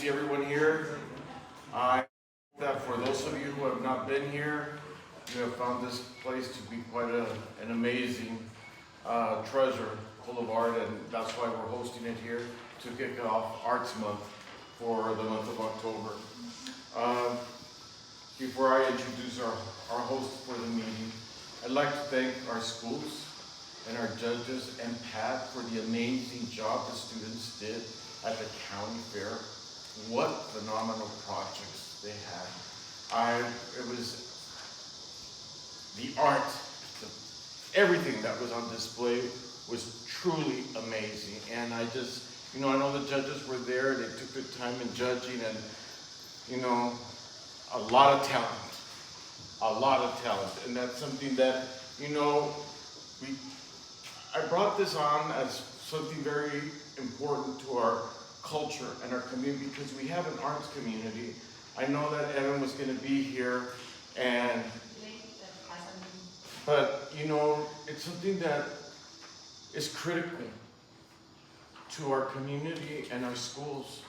see everyone here. I hope that for those of you who have not been here, you have found this place to be quite an amazing treasure full of art, and that's why we're hosting it here to kick off Arts Month for the month of October. Before I introduce our host for the meeting, I'd like to thank our schools and our judges and Pat for the amazing job the students did at the county fair. What phenomenal projects they had. It was the art, everything that was on display was truly amazing. And I know the judges were there, they took their time in judging, and a lot of talent. And that's something that, I brought this on as something very important to our culture and our community because we have an arts community. I know that Evan was going to be here, but it's something that is critical to our community and our schools.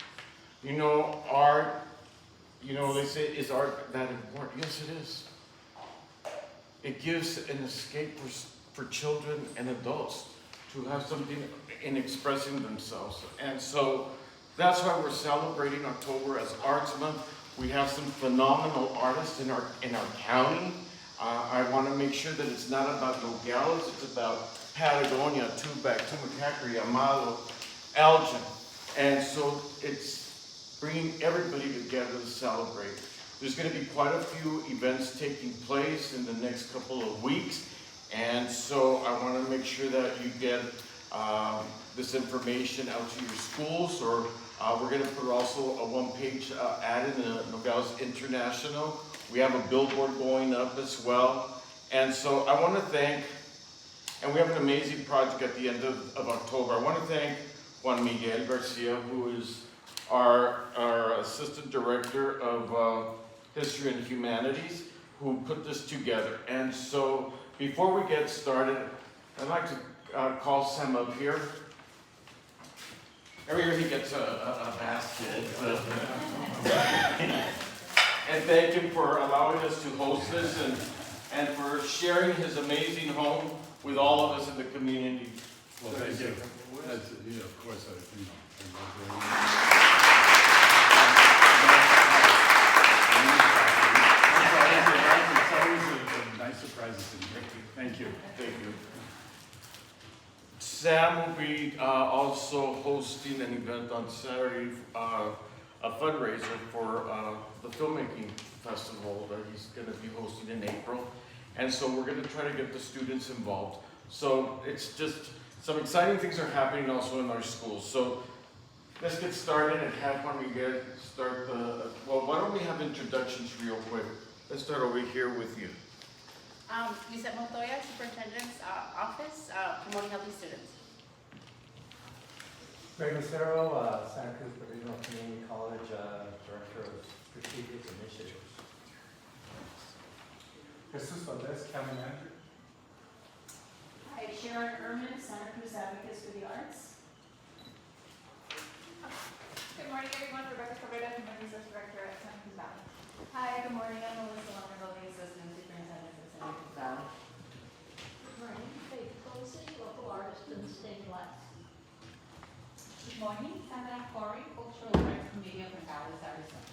Art, they say, is art that important? Yes, it is. It gives an escape for children and adults to have something in expressing themselves. And so that's why we're celebrating October as Arts Month. We have some phenomenal artists in our county. I want to make sure that it's not about Nogales, it's about Patagonia, Tubac, Tumacacri, Amado, Elgin. And so it's bringing everybody together to celebrate. There's going to be quite a few events taking place in the next couple of weeks. And so I want to make sure that you get this information out to your schools, or we're going to put also a one-page ad in the Nogales International. We have a billboard going up as well. And so I want to thank, and we have an amazing project at the end of October. I want to thank Juan Miguel Garcia, who is our Assistant Director of History and Humanities, who put this together. And so before we get started, I'd like to call Sam up here. Every year he gets a basket. And thank him for allowing us to host this and for sharing his amazing home with all of us in the community. Well, thank you. Of course, it's always a nice surprise to see you. Thank you. Thank you. Sam will be also hosting an event on Saturday, a fundraiser for the filmmaking festival that he's going to be hosting in April. And so we're going to try to get the students involved. So it's just some exciting things are happening also in our schools. So let's get started and have Juan Miguel start why don't we have introductions real quick? Let's start over here with you. Lisa Montoya, Superintendent's Office, promoting healthy students. Greg Lucero, Santa Cruz Regional Community College Director of Strategic Initiatives. Jesus Valdez, County Manager. Hi, Sharon Ehrman, Santa Cruz Advocates for the Arts. Good morning, everyone. Rebecca Cabrera, Human Resource Director at Santa Cruz Valley. Hi, good morning. I'm Melissa Lomerville, the Assistant Superintendent for Santa Cruz Valley. Good morning, Faith Posey, local artist in State Life. Good morning, Sandra Corey, Cultural Arts Committee of Nogales, Arizona.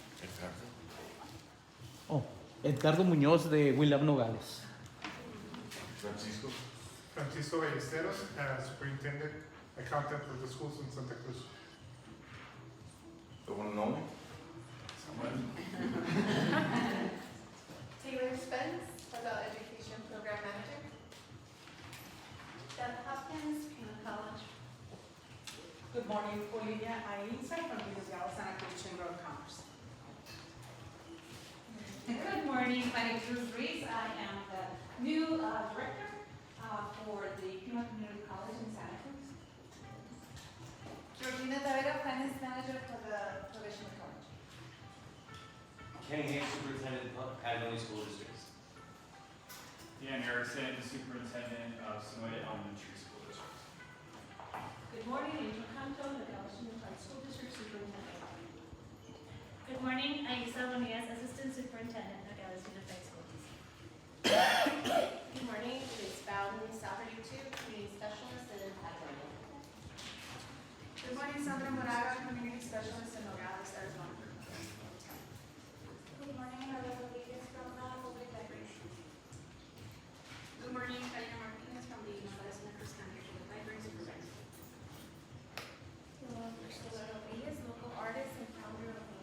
Edgardo Muñoz de Willab Nogales. Francisco Ballesteros, Superintendent, Accountant for the schools in Santa Cruz. The one and only? Taylor Spence, Adult Education Program Manager. Deb Hopkins, Kingman College. Good morning, Olivia Ainsa from the Santa Cruz Chamber of Commerce. Good morning, my name is Cruz. I am the new director for the Pima Community College in Santa Cruz. Georgina Tavera, Finance Manager for the Provisional College. Kenny Hayes, Superintendent of Patagonia School Districts. Dan Erickson, Superintendent of Sonoya Elementary School District. Good morning, Angel Canto, the Galveston Unified School District Superintendent. Good morning, Aisa Ramirez, Assistant Superintendent, Nogales Unified School District. Good morning, Ms. Valerie Salvador, Community Specialist in California. Good morning, Sandra Moraga, Community Specialist in Nogales, Arizona. Good morning, Maria Rodriguez from Public Library. Good morning, Karina Martinez from the Nogales Metro County Public Library Supervisor. Ursula Rodriguez, local artist and founder of the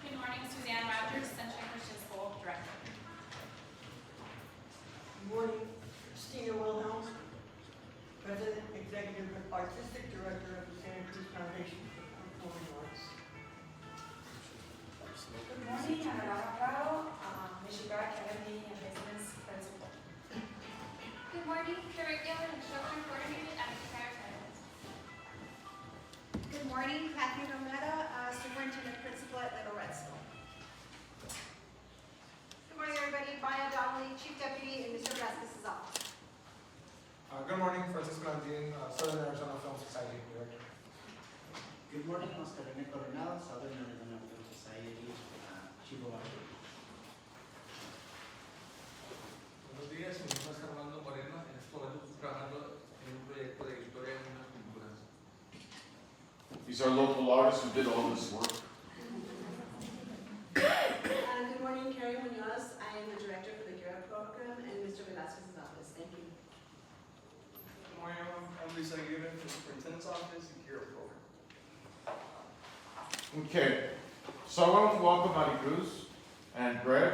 Good morning, Suzanne Rogers, Sunshine Christian School Director. Good morning, Christina Wilhelm, President, Executive, and Artistic Director of the Santa Cruz Foundation for Performing Arts. Good morning, Ana Prado, Michigan Academy and Business Principal. Good morning, Curriculum Instruction Coordinator at Retired Parents. Good morning, Kathy Romero, Superintendent Principal at Little Redstone. Good morning, everybody. Maya Donnelly, Chief Deputy in Mr. Velásquez's office. Good morning, Francisco Andin, Southern Arizona Film Society Director. Good morning, Oscar Rene Coronado, Southern Arizona Film Society, Chief of Archives. Buenos días, mi nombre es Armando Moreno. En este momento estoy trabajando en un proyecto de historia en unas pinturas. These are local artists who did all this work. Good morning, Carrie Munoz. I am the Director for the GERA program in Mr. Velásquez's office. Thank you. Good morning, I'm Luis Aguirre from the Superintendent's Office and Kira Program. Okay, so I want to welcome Cruz and Greg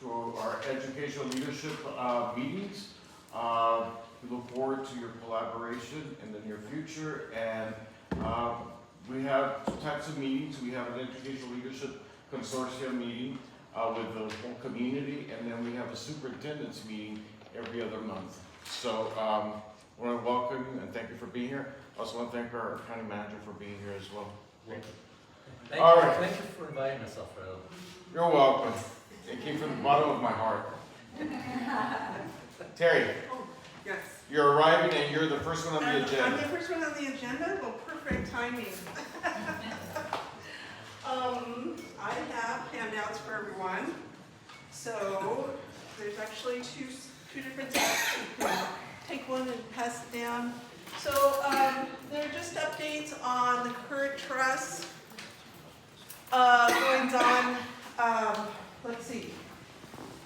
to our educational leadership meetings. We look forward to your collaboration in the near future, and we have two types of meetings. We have an educational leadership consortium meeting with the whole community, and then we have a superintendent's meeting every other month. So I want to welcome you and thank you for being here. I also want to thank our county manager for being here as well. All right. Thank you for inviting us, Alfredo. You're welcome. It came from the bottom of my heart. Terry, Yes. you're arriving and you're the first one on the I'm agenda. the first one on the agenda. Well, perfect timing. I have handouts for everyone. So there's actually two different types. You can take one and pass it down. So they're just updates on the current trust goings on. Let's see.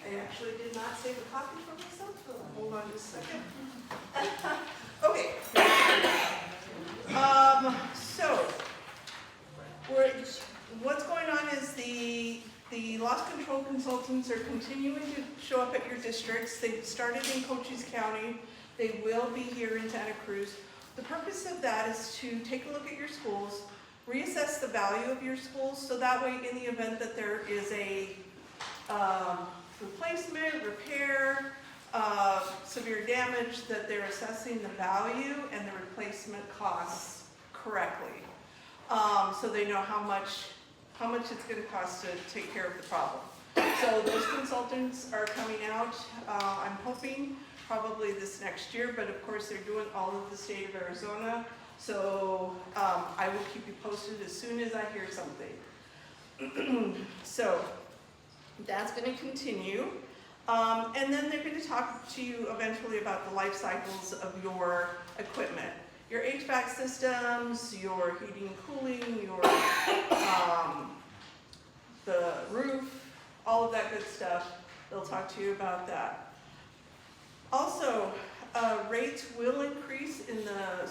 I actually did not save a copy for myself, so hold on just a second. Okay. So what's going on is the loss control consultants are continuing to show up at your districts. They started in Cochise County. They will be here in Santa Cruz. The purpose of that is to take a look at your schools, reassess the value of your schools, so that way in the event that there is a replacement, repair, severe damage, that they're assessing the value and the replacement costs correctly. So they know how much it's going to cost to take care of the problem. So those consultants are coming out, I'm hoping, probably this next year, but of course they're doing all of the state of Arizona. So I will keep you posted as soon as I hear something. So that's going to continue. And then they're going to talk to you eventually about the life cycles of your equipment. Your HVAC systems, your heating and cooling, your the roof, all of that good stuff. They'll talk to you about that. Also, rates will increase in the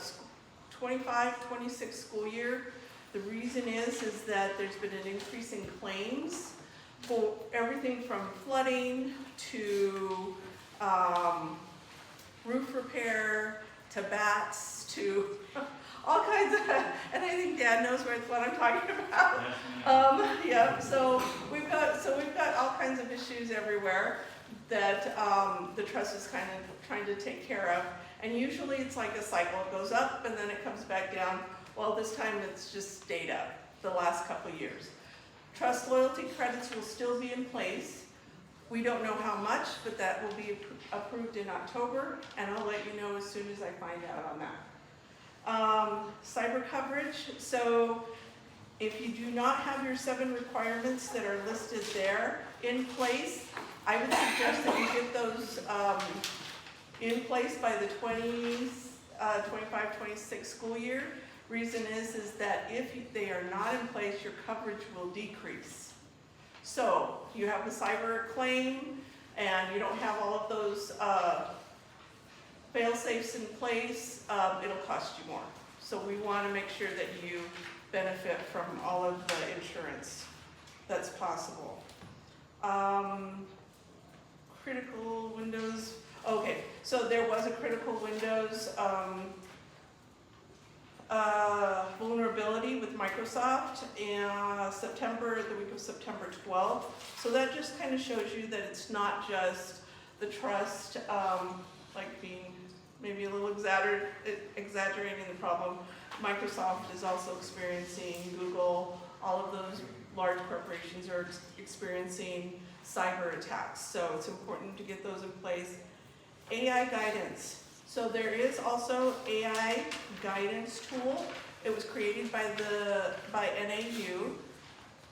25-26 school year. The reason is that there's been an increase in claims for everything from flooding to roof repair to bats to all kinds of, and I think Dad knows what I'm talking about. Yeah, so we've got all kinds of issues everywhere that the trust is kind of trying to take care of. And usually it's like a cycle. It goes up and then it comes back down. Well, this time it's just stayed up the last couple of years. Trust loyalty credits will still be in place. We don't know how much, but that will be approved in October, and I'll let you know as soon as I find out on that. Cyber coverage. So If you do not have your 7 requirements that are listed there in place, I would suggest that you get those in place by the 25-26 school year. Reason is that if they are not in place, your coverage will decrease. So you have the cyber claim and you don't have all of those fail-safes in place, it'll cost you more. So we want to make sure that you benefit from all of the insurance that's possible. Critical Windows, okay, so there was a critical Windows vulnerability with Microsoft in the week of September 12th. So that just kind of shows you that it's not just the trust, like being maybe a little exaggerating the problem. Microsoft is also experiencing, Google, all of those large corporations are experiencing cyber attacks. So it's important to get those in place. AI guidance. So there is also AI guidance tool. It was created by NAU.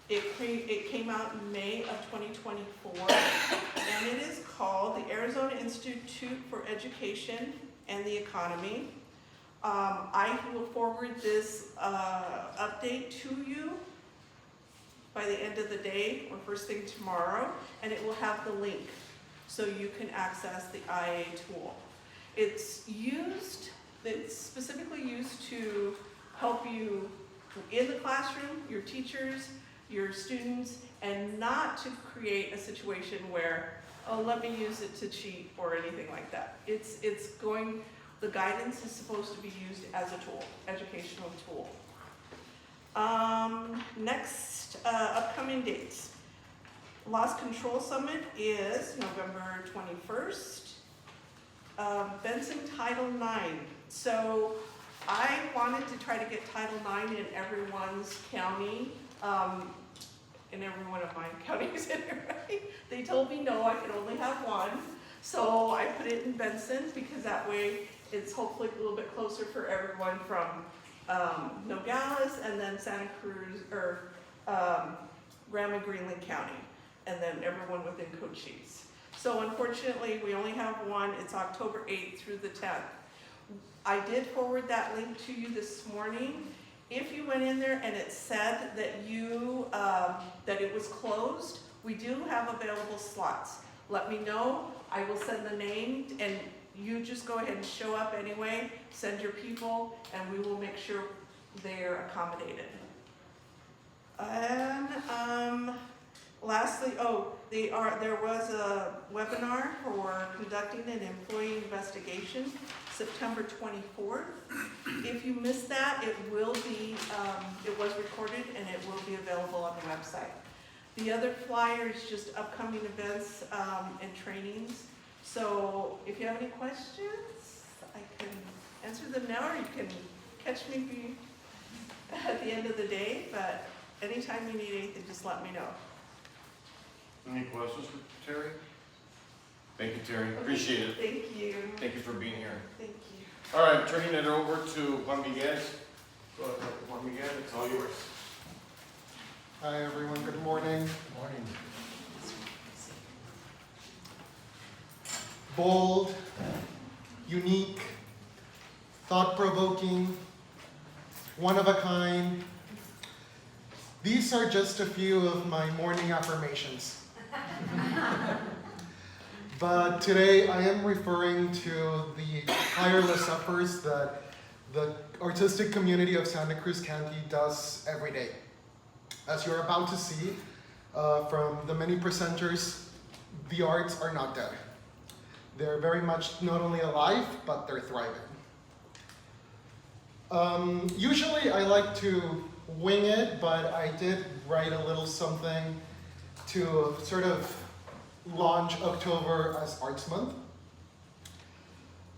It came out in May of 2024, and it is called the Arizona Institute for Education and the Economy. I will forward this update to you by the end of the day or first thing tomorrow, and it will have the link so you can access the IA tool. It's specifically used to help you in the classroom, your teachers, your students, and not to create a situation where, oh, let me use it to cheat or anything like that. The guidance is supposed to be used as a tool, educational tool. Next, upcoming dates. Loss Control Summit is November 21st. Benson Title IX. So I wanted to try to get Title IX in everyone's county, in every one of my counties, right? They told me no, I could only have one. So I put it in Benson because that way it's hopefully a little bit closer for everyone from Nogales and then Santa Cruz or Graham and Greenland County, and then everyone within Cochise. So unfortunately, we only have one. It's October 8th through the 10th. I did forward that link to you this morning. If you went in there and it said that that it was closed, we do have available slots. Let me know. I will send the name, and you just go ahead and show up anyway. Send your people, and we will make sure they're accommodated. And lastly, there was a webinar for conducting an employee investigation, September 24th. If you missed that, it will be, it was recorded and it will be available on the website. The other flyer is just upcoming events and trainings. So if you have any questions, I can answer them now, or you can catch me at the end of the day, but anytime you need anything, just let me know. Any questions for Terry? Thank you, Terry. Appreciate it. Thank you. Thank you for being here. Thank you. All right, turning it over to Juan Miguel. Go ahead, Juan Miguel, it's all yours. Hi, everyone. Good morning. Good morning. Bold, unique, thought-provoking, one of a kind. These are just a few of my morning affirmations. But today I am referring to the tireless efforts that the artistic community of Santa Cruz County does every day. As you're about to see from the many presenters, the arts are not dead. They're very much not only alive, but they're thriving. Usually I like to wing it, but I did write a little something to sort of launch October as Arts Month.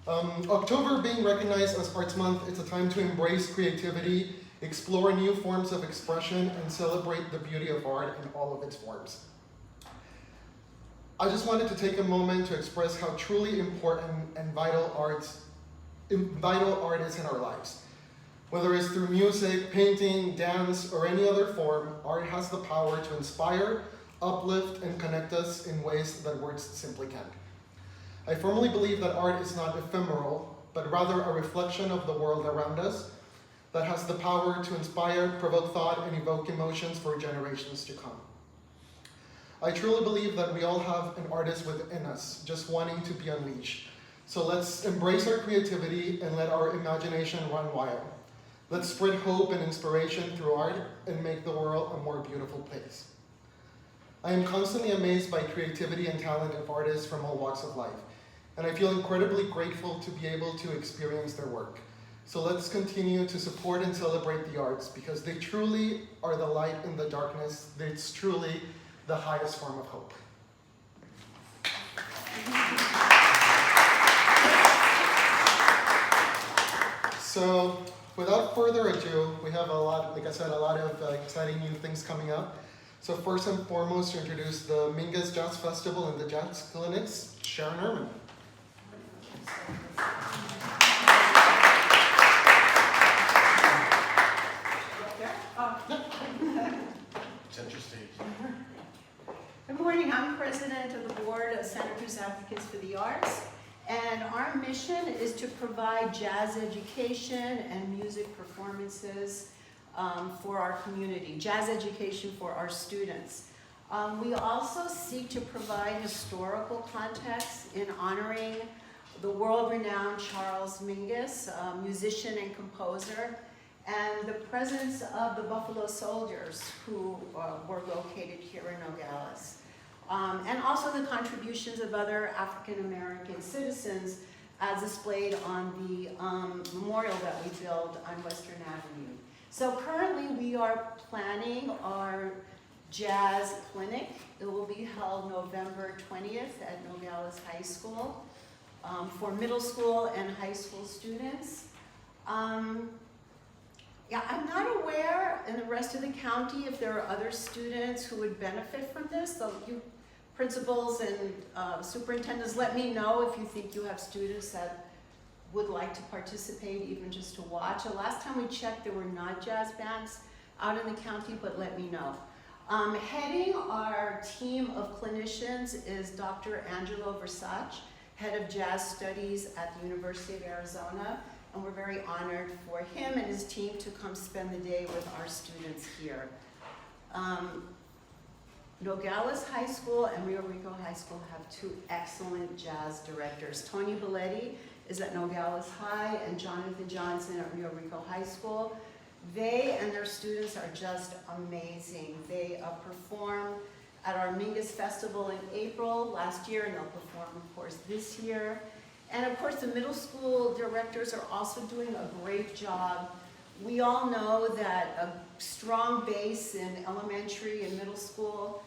October being recognized as Arts Month, it's a time to embrace creativity, explore new forms of expression, and celebrate the beauty of art in all of its forms. I just wanted to take a moment to express how truly important and vital art is in our lives. Whether it's through music, painting, dance, or any other form, art has the power to inspire, uplift, and connect us in ways that words simply can't. I firmly believe that art is not ephemeral, but rather a reflection of the world around us that has the power to inspire, provoke thought, and evoke emotions for generations to come. I truly believe that we all have an artist within us, just wanting to be unleashed. So let's embrace our creativity and let our imagination run wild. Let's spread hope and inspiration through art and make the world a more beautiful place. I am constantly amazed by creativity and talent of artists from all walks of life, and I feel incredibly grateful to be able to experience their work. So let's continue to support and celebrate the arts because they truly are the light in the darkness. It's truly the highest form of hope. So without further ado, we have a lot, like I said, a lot of exciting new things coming up. So first and foremost, to introduce the Mingus Jazz Festival and the Jazz Clinics, Sharon Herman. Center stage. Good morning, I'm President of the Board of Santa Cruz Advocates for the Arts, and our mission is to provide jazz education and music performances for our community, jazz education for our students. We also seek to provide historical context in honoring the world-renowned Charles Mingus, musician and composer, and the presence of the Buffalo Soldiers who were located here in Nogales. And also the contributions of other African-American citizens as displayed on the memorial that we built on Western Avenue. So currently we are planning our jazz clinic. It will be held November 20th at Nogales High School for middle school and high school students. Yeah, I'm not aware in the rest of the county if there are other students who would benefit from this. So you principals and superintendents, let me know if you think you have students that would like to participate, even just to watch. The last time we checked, there were not jazz bands out in the county, but let me know. Heading our team of clinicians is Dr. Angelo Versace, head of jazz studies at the University of Arizona. And we're very honored for him and his team to come spend the day with our students here. Nogales High School and Rio Rico High School have two excellent jazz directors. Tony Belletti is at Nogales High and Jonathan Johnson at Rio Rico High School. They and their students are just amazing. They perform at our Mingus Festival in April last year, and they'll perform, of course, this year. And of course, the middle school directors are also doing a great job. We all know that a strong base in elementary and middle school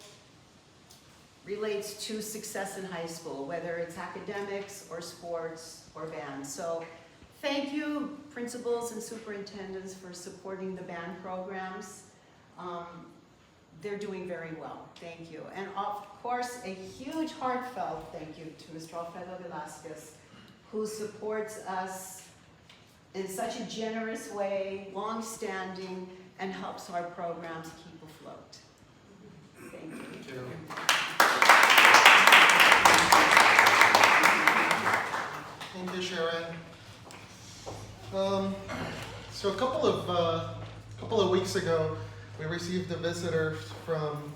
relates to success in high school, whether it's academics or sports or band. So thank you, principals and superintendents, for supporting the band programs. They're doing very well, thank you. And of course, a huge heartfelt thank you to Mr. Alfredo Velásquez, who supports us in such a generous way, long-standing, and helps our programs keep afloat. Thank you. Thank you. Thank you, Sharon. So a couple of weeks ago, we received a visitor from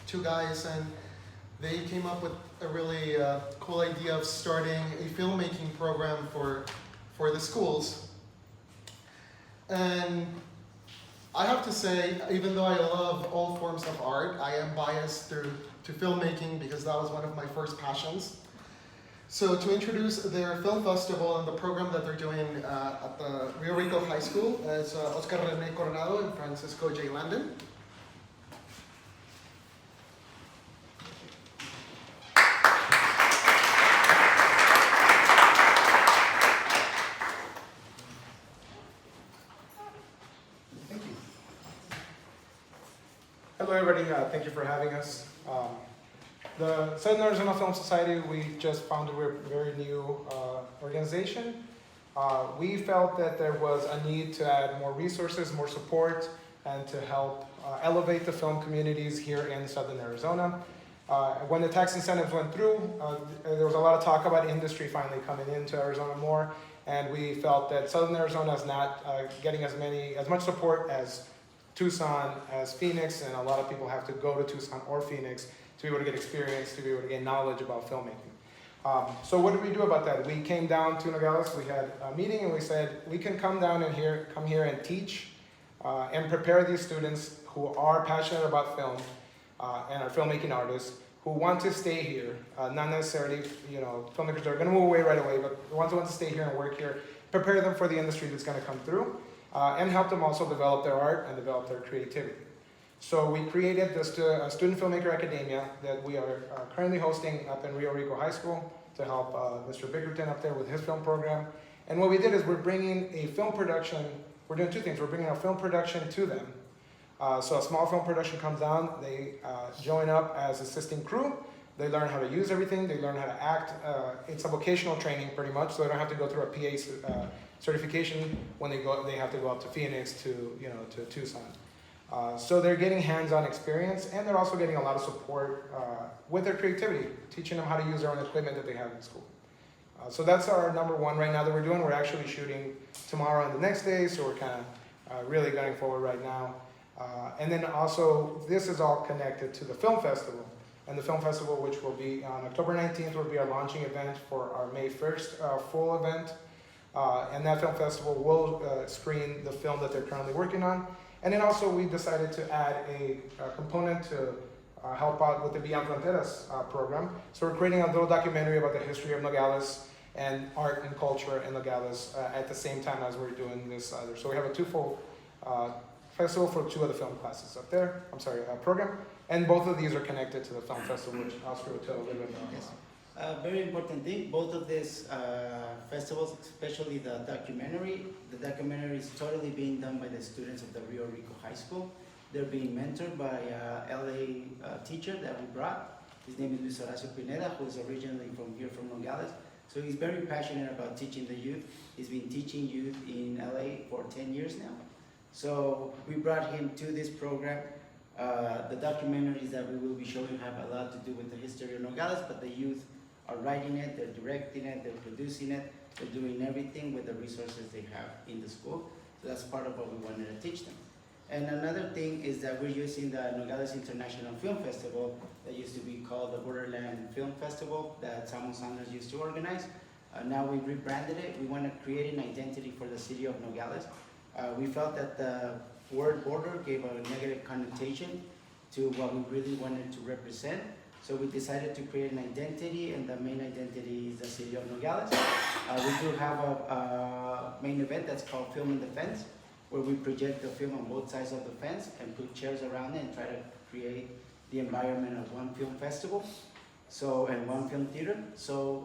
two guys, and they came up with a really cool idea of starting a filmmaking program for the schools. And I have to say, even though I love all forms of art, I am biased to filmmaking because that was one of my first passions. So to introduce their film festival and the program that they're doing at the Rio Rico High School is Oscar Rene Coronado and Francisco J. Landon. Hello everybody, thank you for having us. The Southern Arizona Film Society, we just founded, we're a very new organization, We felt that there was a need to add more resources, more support, and to help elevate the film communities here in Southern Arizona. When the tax incentives went through, there was a lot of talk about industry finally coming into Arizona more, and we felt that Southern Arizona is not getting as much support as Tucson, as Phoenix, and a lot of people have to go to Tucson or Phoenix to be able to get experience, to be able to gain knowledge about filmmaking. So what did we do about that? We came down to Nogales, we had a meeting, and we said, we can come here and teach and prepare these students who are passionate about film and are filmmaking artists, who want to stay here, not necessarily, filmmakers that are gonna move away right away, but the ones who want to stay here and work here, prepare them for the industry that's gonna come through, and help them also develop their art and develop their creativity. So we created this Student Filmmaker Academia that we are currently hosting up in Rio Rico High School to help Mr. Bickerton up there with his film program. And what we did is we're bringing a film production, we're doing two things. We're bringing a film production to them. So a small film production comes down, they join up as assisting crew, they learn how to use everything, they learn how to act. It's a vocational training pretty much, so they don't have to go through a PA certification when they have to go up to Phoenix to Tucson. So they're getting hands-on experience, and they're also getting a lot of support with their creativity, teaching them how to use their own equipment that they have in school. So that's our number one right now that we're doing. We're actually shooting tomorrow and the next day, so we're kind of really going forward right now. And then also, this is all connected to the film festival. And the film festival, which will be on October 19th, will be our launching event for our May 1st full event. And that film festival will screen the film that they're currently working on. And then also we decided to add a component to help out with the Beyond Fronteras program. So we're creating a little documentary about the history of Nogales and art and culture in Nogales at the same time as we're doing this other. So we have a twofold festival for two of the film classes up there, program. And both of these are connected to the film festival, which Oscar will tell a little bit about. Yes. Very important thing, both of these festivals, especially the documentary is totally being done by the students of the Rio Rico High School. They're being mentored by LA teacher that we brought. His name is Luis Horacio Pineda, who is originally from Nogales. So he's very passionate about teaching the youth. He's been teaching youth in LA for 10 years now. So we brought him to this program. The documentaries that we will be showing have a lot to do with the history of Nogales, but the youth are writing it, they're directing it, they're producing it, they're doing everything with the resources they have in the school. So that's part of what we wanted to teach them. And another thing is that we're using the Nogales International Film Festival that used to be called the Borderland Film Festival that Samuel Sanders used to organize. Now we rebranded it. We want to create an identity for the city of Nogales. We felt that the word border gave a negative connotation to what we really wanted to represent. So we decided to create an identity, and the main identity is the city of Nogales. We do have a main event that's called Film in the Fence, where we project the film on both sides of the fence and put chairs around it and try to create the environment of one film festival, and one film theater. So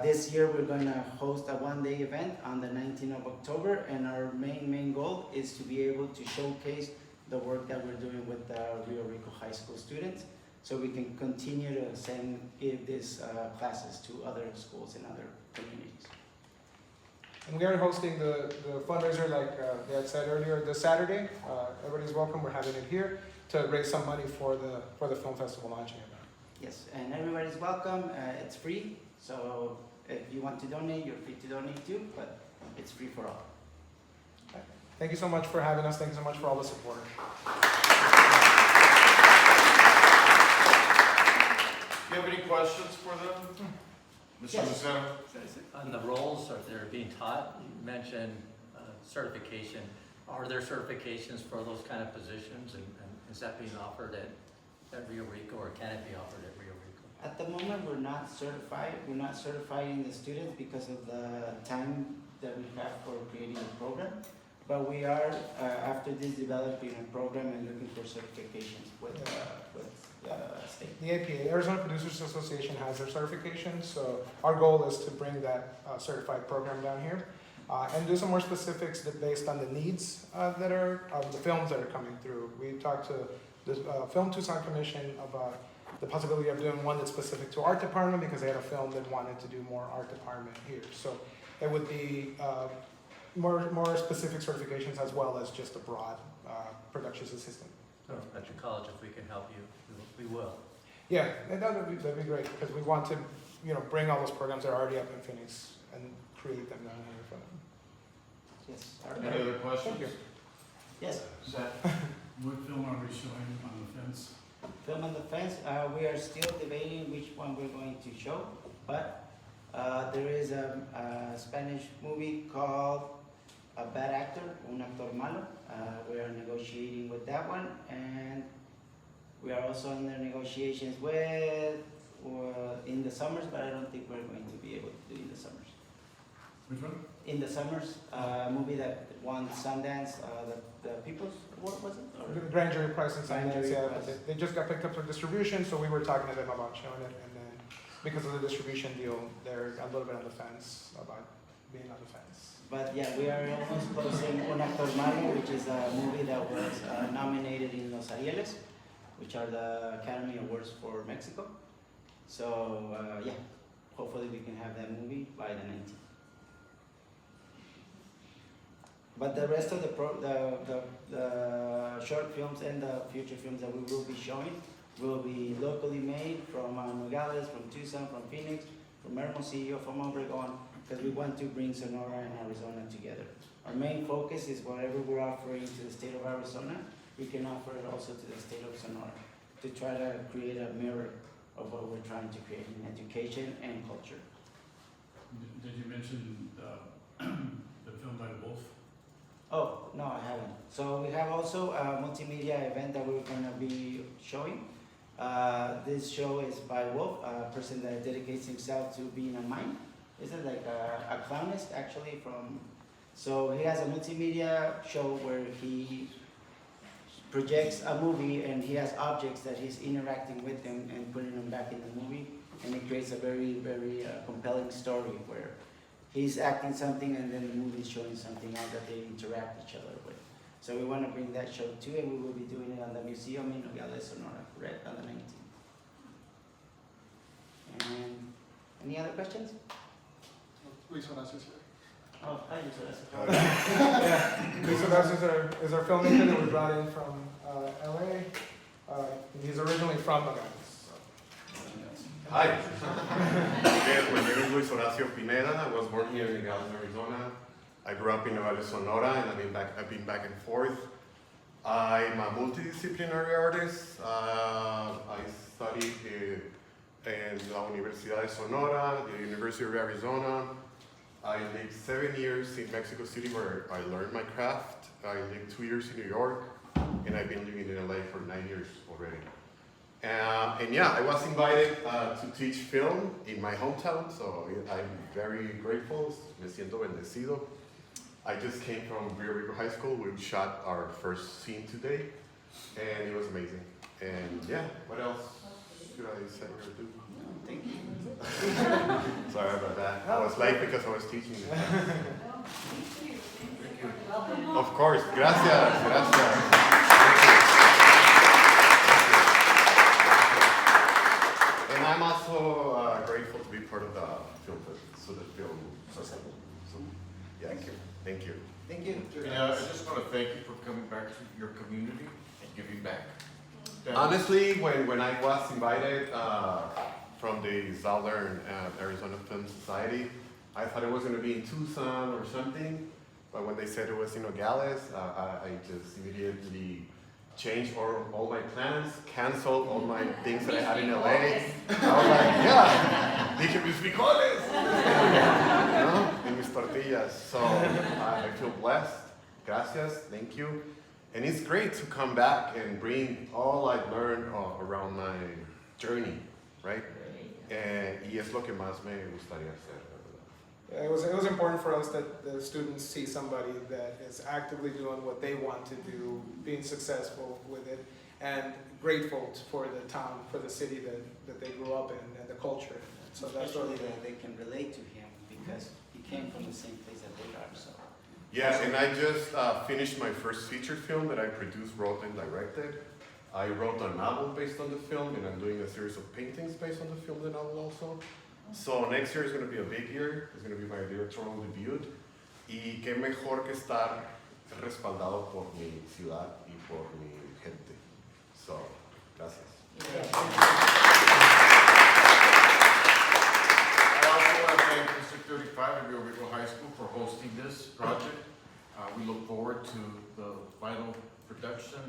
this year we're going to host a one-day event on the 19th of October, and our main goal is to be able to showcase the work that we're doing with the Rio Rico High School students, so we can continue to give these classes to other schools and other communities. And we are hosting the fundraiser, like they had said earlier, this Saturday. Everybody's welcome. We're having it here to raise some money for the film festival launching event. Yes, and everybody's welcome. It's free, so if you want to donate, you're free to donate too, but it's free for all. Thank you so much for having us. Thank you so much for all the support. Do you have any questions for them? Mr. Lucero? On the roles that they're being taught, you mentioned certification. Are there certifications for those kind of positions, and is that being offered at Rio Rico, or can it be offered at Rio Rico? At the moment, we're not certified. We're not certifying the students because of the time that we have for creating the program. But we are, after this, developing a program and looking for certifications with the state. The APA, Arizona Producers Association, has their certification, so our goal is to bring that certified program down here and do some more specifics based on the needs that are of the films that are coming through. We talked to the Film Tucson Commission about the possibility of doing one that's specific to art department because they had a film that wanted to do more art department here. So it would be more specific certifications as well as just a broad productions assistant. So at your college, if we can help you, we will. Yeah, that'd be great because we want to, bring all those programs that are already up in Phoenix and create them down here for them. Yes. Any other questions? Thank you. Yes. Seth? What film are we showing on the fence? Film on the fence, we are still debating which one we're going to show, but there is a Spanish movie called A Bad Actor, Un Actor Malo. We are negotiating with that one, and we are also in the negotiations with in the summers, but I don't think we're going to be able to do in the summers. Which one? In the summers, a movie that won Sundance, the People's Award, was it? Or- The Grand Jury Prize and Grand Sundance, Jury yeah, Prize. but they just got picked up for distribution, so we were talking to them about showing it, and then because of the distribution deal, they're a little bit on the fence about being on the fence. But yeah, we are almost closing Un Actor Malo, which is a movie that was nominated in Los Arieles, which are the Academy Awards for Mexico. So yeah, hopefully we can have that movie by the 19th. But the rest of the short films and the future films that we will be showing will be locally made from Nogales, from Tucson, from Phoenix, from Hermosillo, from Obregon, because we want to bring Sonora and Arizona together. Our main focus is whatever we're offering to the state of Arizona, we can offer it also to the state of Sonora to try to create a mirror of what we're trying to create in education and culture. Did you mention the film by Wolf? Oh, no, I haven't. So we have also a multimedia event that we're going to be showing. This show is by Wolf, a person that dedicates himself to being a mime. Isn't like a clownist actually from, so he has a multimedia show where he projects a movie and he has objects that he's interacting with them and putting them back in the movie, and it creates a very, very compelling story where he's acting something and then the movie is showing something else that they interact each other with. So we want to bring that show too, and we will be doing it on the museum in Nogales, Sonora, correct, on the 19th. And any other questions? Luis Horacio here. Oh, hi, Luis. Yeah, Luis Velásquez is our filmmaker that we brought in from LA. He's originally from Nogales. Hi. Yes, my name is Luis Horacio Pineda. I was born here in Nogales, Arizona. I grew up in Nogales, Sonora, and I've been back and forth. I'm a multidisciplinary artist. I studied in La Universidad de Sonora, the University of Arizona. I lived 7 years in Mexico City where I learned my craft. I lived 2 years in New York, and I've been living in LA for 9 years already. And yeah, I was invited to teach film in my hometown, so I'm very grateful. Me siento bendecido. I just came from Rio Rico High School. We shot our first scene today, and it was amazing. And yeah, what else should I say or do? Thank you. Sorry about that. I was late because I was teaching. Of course. Gracias. Gracias. And I'm also grateful to be part of the film festival. So yeah, thank you. Thank you. Thank you. Yeah, I just want to thank you for coming back to your community and giving back. Honestly, when I was invited from the Southern Arizona Film Society, I thought it was going to be in Tucson or something, but when they said it was in Nogales, I just immediately changed all my plans, canceled all my things that I had in LA. I was like, yeah, dije mis frijoles, no, and mis tortillas. So I feel blessed. Gracias, thank you. And it's great to come back and bring all I've learned around my journey, right? Y es lo que más me gustaría hacer. Yeah, it was important for us that the students see somebody that is actively doing what they want to do, being successful with it, and grateful for the town, for the city that they grew up in, and the culture. So that's Especially really that they can relate to him because he came from the same place that they are. So. Yeah, and I just finished my first feature film that I produced, wrote, and directed. I wrote a novel based on the film, and I'm doing a series of paintings based on the film, the novel also. So next year is going to be a big year. It's going to be my directorial debut. Y qué mejor que estar respaldado por mi ciudad y por mi gente. So, gracias. I also want to thank District 35 and Rio Rico High School for hosting this project. We look forward to the final production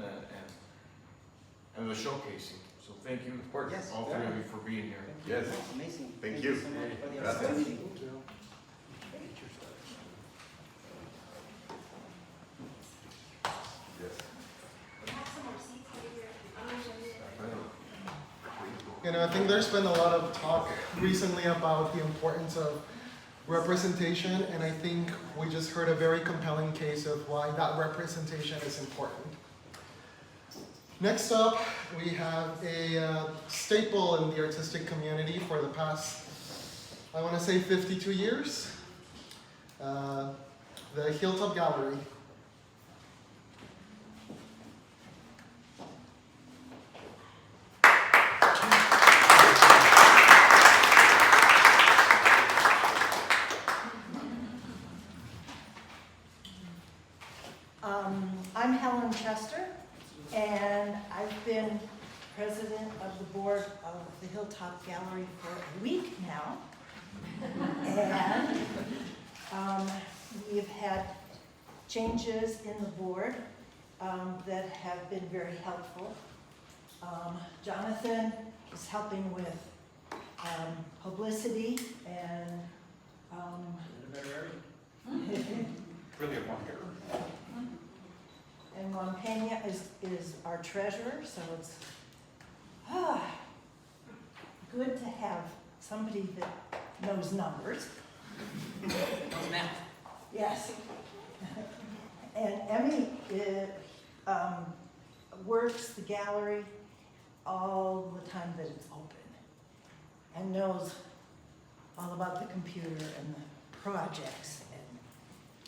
and the showcasing. So thank you, Yes. all three of you, for being here. Yes. Amazing. Thank you. So much for the Gracias. opportunity. Yes. We have some more seats over here. You know, I think there's been a lot of talk recently about the importance of representation, and I think we just heard a very compelling case of why that representation is important. Next up, we have a staple in the artistic community for the past, I want to say 52 years, the Hilltop Gallery. I'm Helen Chester, and I've been president of the board of the Hilltop Gallery for a week now. And we've had changes in the board that have been very helpful. Jonathan is helping with publicity and Brilliant one here. And Juan Peña is our treasurer, so it's good to have somebody that knows numbers. Knows math. Yes. And Emmy works the gallery all the time that it's open and knows all about the computer and the projects and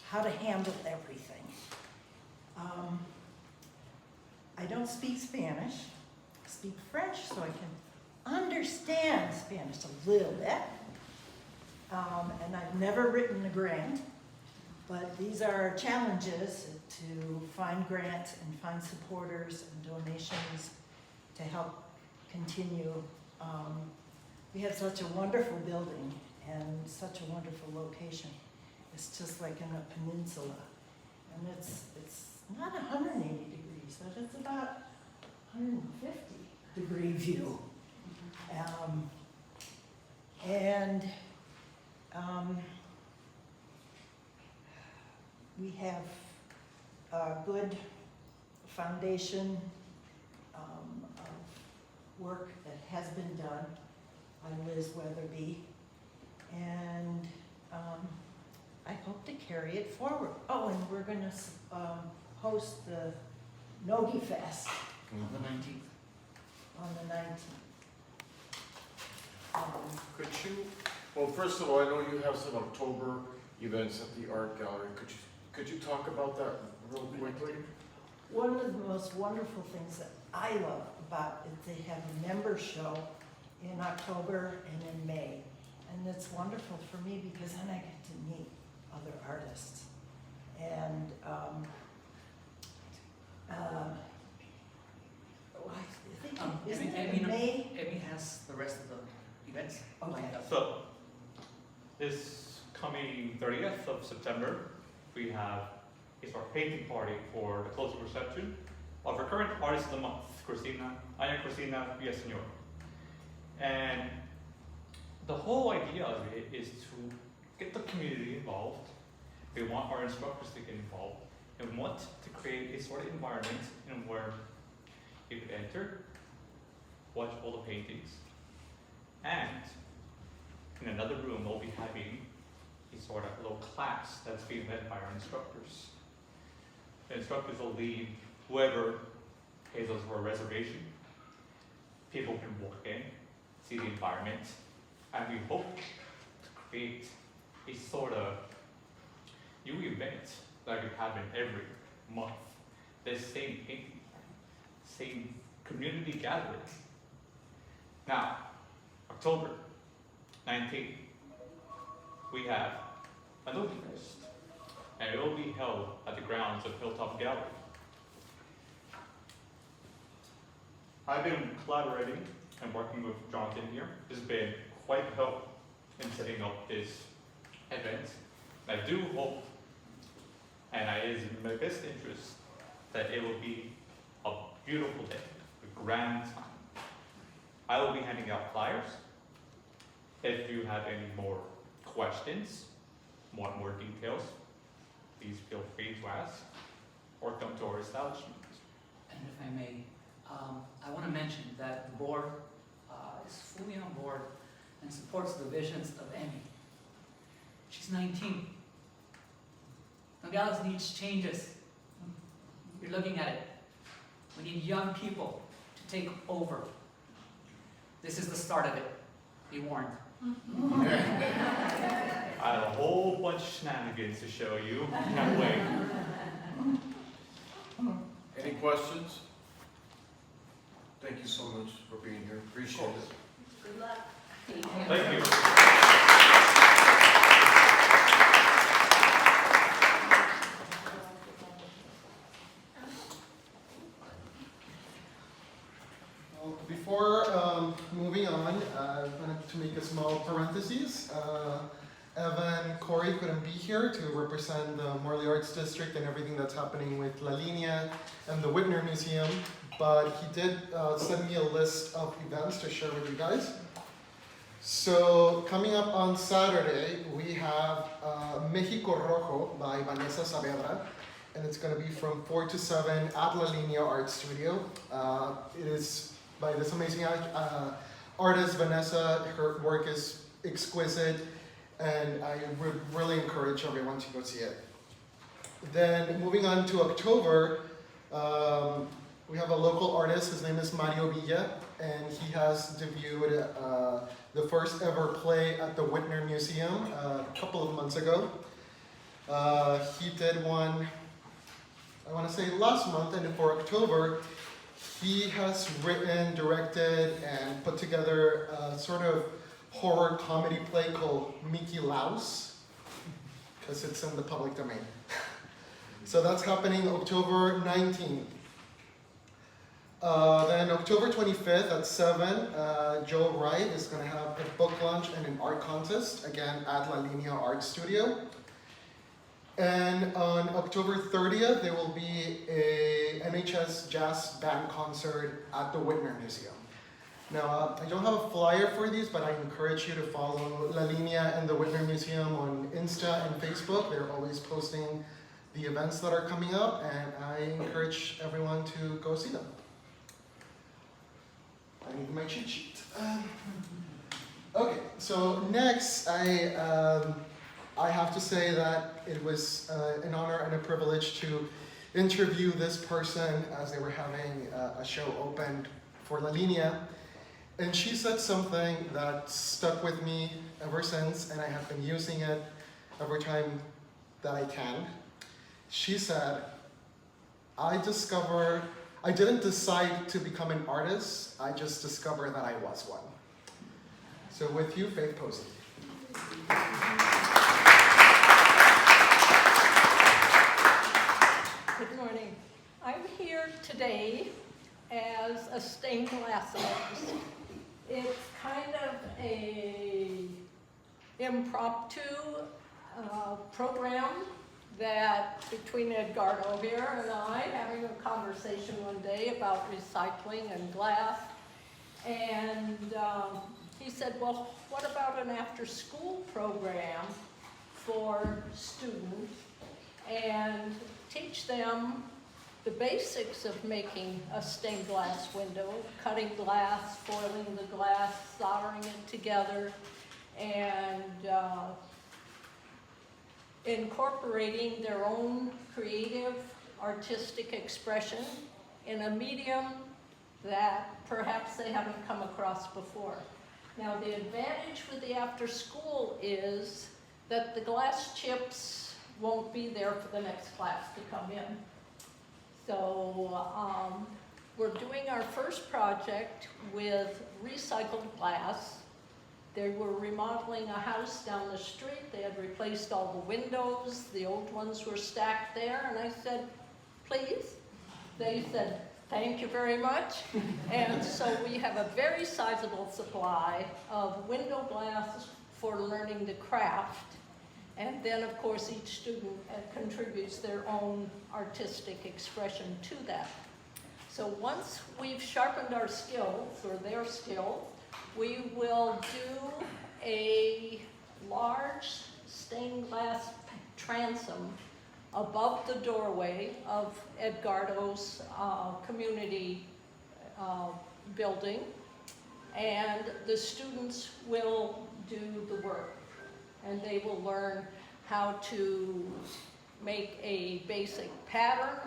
how to handle everything. I don't speak Spanish. I speak French, so I can understand Spanish a little bit. And I've never written a grant, but these are challenges to find grants and find supporters and donations to help continue. We have such a wonderful building and such a wonderful location. It's just like in a peninsula. And it's not 180 degrees, but it's about 150 degree view. We have a good foundation of work that has been done by Liz Weatherby, and I hope to carry it forward. Oh, and we're going to host the Nogi Fest On the 19th. on the 19th. Could you, well, first of all, I know you have some October events at the art gallery. Could you talk about that real quickly? One of the most wonderful things that I love about it, they have a member show in October and in May. And it's wonderful for me because then I get to meet other artists. And I think, isn't it in May? Emmy has the rest of the events. Okay. So, this coming 30th of September, we have a sort of painting party for the closing reception of our current artist of the month, Aya Cristina Villaseñor. And the whole idea of it is to get the community involved. We want our instructors to get involved and we want to create a sort of environment in where you could enter, watch all the paintings, and in another room we'll be having a sort of little class that's being led by our instructors. The instructors will lead whoever pays us for a reservation. People can walk in, see the environment, and we hope to create a sort of new event that could happen every month. The same painting, same community gathering. Now, October 19th, we have a Movie Fest, and it will be held at the grounds of Hilltop Gallery. I've been collaborating and working with Jonathan here. This has been quite a help in setting up this event. I do hope, and it is in my best interest, that it will be a beautiful day, a grand time. I will be handing out flyers. If you have any more questions, want more details, please feel free to ask or come to our establishment. And if I may, I want to mention that the board is fully on board and supports the visions of Emmy. She's 19. Nogales needs changes. You're looking at it. We need young people to take over. This is the start of it. Be warned. I have a whole bunch of shenanigans to show you. Can't wait. Any questions? Thank you so much for being here. Appreciate it. Good luck. Thank you. Well, before moving on, I wanted to make a small parenthesis. Evan Corey couldn't be here to represent the Morley Arts District and everything that's happening with La Linea and the Whitner Museum, but he did send me a list of events to share with you guys. So coming up on Saturday, we have Mexico Rojo by Vanessa Saavedra, and it's going to be from 4 to 7 at La Linea Art Studio. It is by this amazing artist, Vanessa. Her work is exquisite, and I would really encourage everyone to go see it. Then moving on to October, we have a local artist. His name is Mario Villa, and he has debuted the first ever play at the Whitner Museum a couple of months ago. He did one, I want to say last month, and for October, he has written, directed, and put together a sort of horror comedy play called Mickey Louse, because it's in the public domain. So that's happening October 19th. Then October 25th at 7, Joe Wright is going to have a book launch and an art contest, again at La Linea Art Studio. And on October 30th, there will be a NHS Jazz Band concert at the Whitner Museum. Now, I don't have a flyer for these, but I encourage you to follow La Linea and the Whitner Museum on Insta and Facebook. They're always posting the events that are coming up, and I encourage everyone to go see them. I need my cheat sheet. Okay, so next I have to say that it was an honor and a privilege to interview this person as they were having a show opened for La Linea. And she said something that stuck with me ever since, and I have been using it every time that I can. She said, I didn't decide to become an artist, I just discovered that I was one. So with you, Faith Posey. Good morning. I'm here today as a stained glass artist. It's kind of a impromptu program that between Edgardo here and I having a conversation one day about recycling and glass, and he said, well, what about an after-school program for students and teach them the basics of making a stained glass window, cutting glass, foiling the glass, soldering it together, and incorporating their own creative, artistic expression in a medium that perhaps they haven't come across before. Now, the advantage with the after school is that the glass chips won't be there for the next class to come in. So we're doing our first project with recycled glass. They were remodeling a house down the street. They had replaced all the windows. The old ones were stacked there. And I said, please. They said, thank you very much. And so we have a very sizable supply of window glass for learning the craft. And then, of course, each student contributes their own artistic expression to that. So once we've sharpened our skills, or their skills, we will do a large stained glass transom above the doorway of Edgardo's community building, and the students will do the work. And they will learn how to make a basic pattern.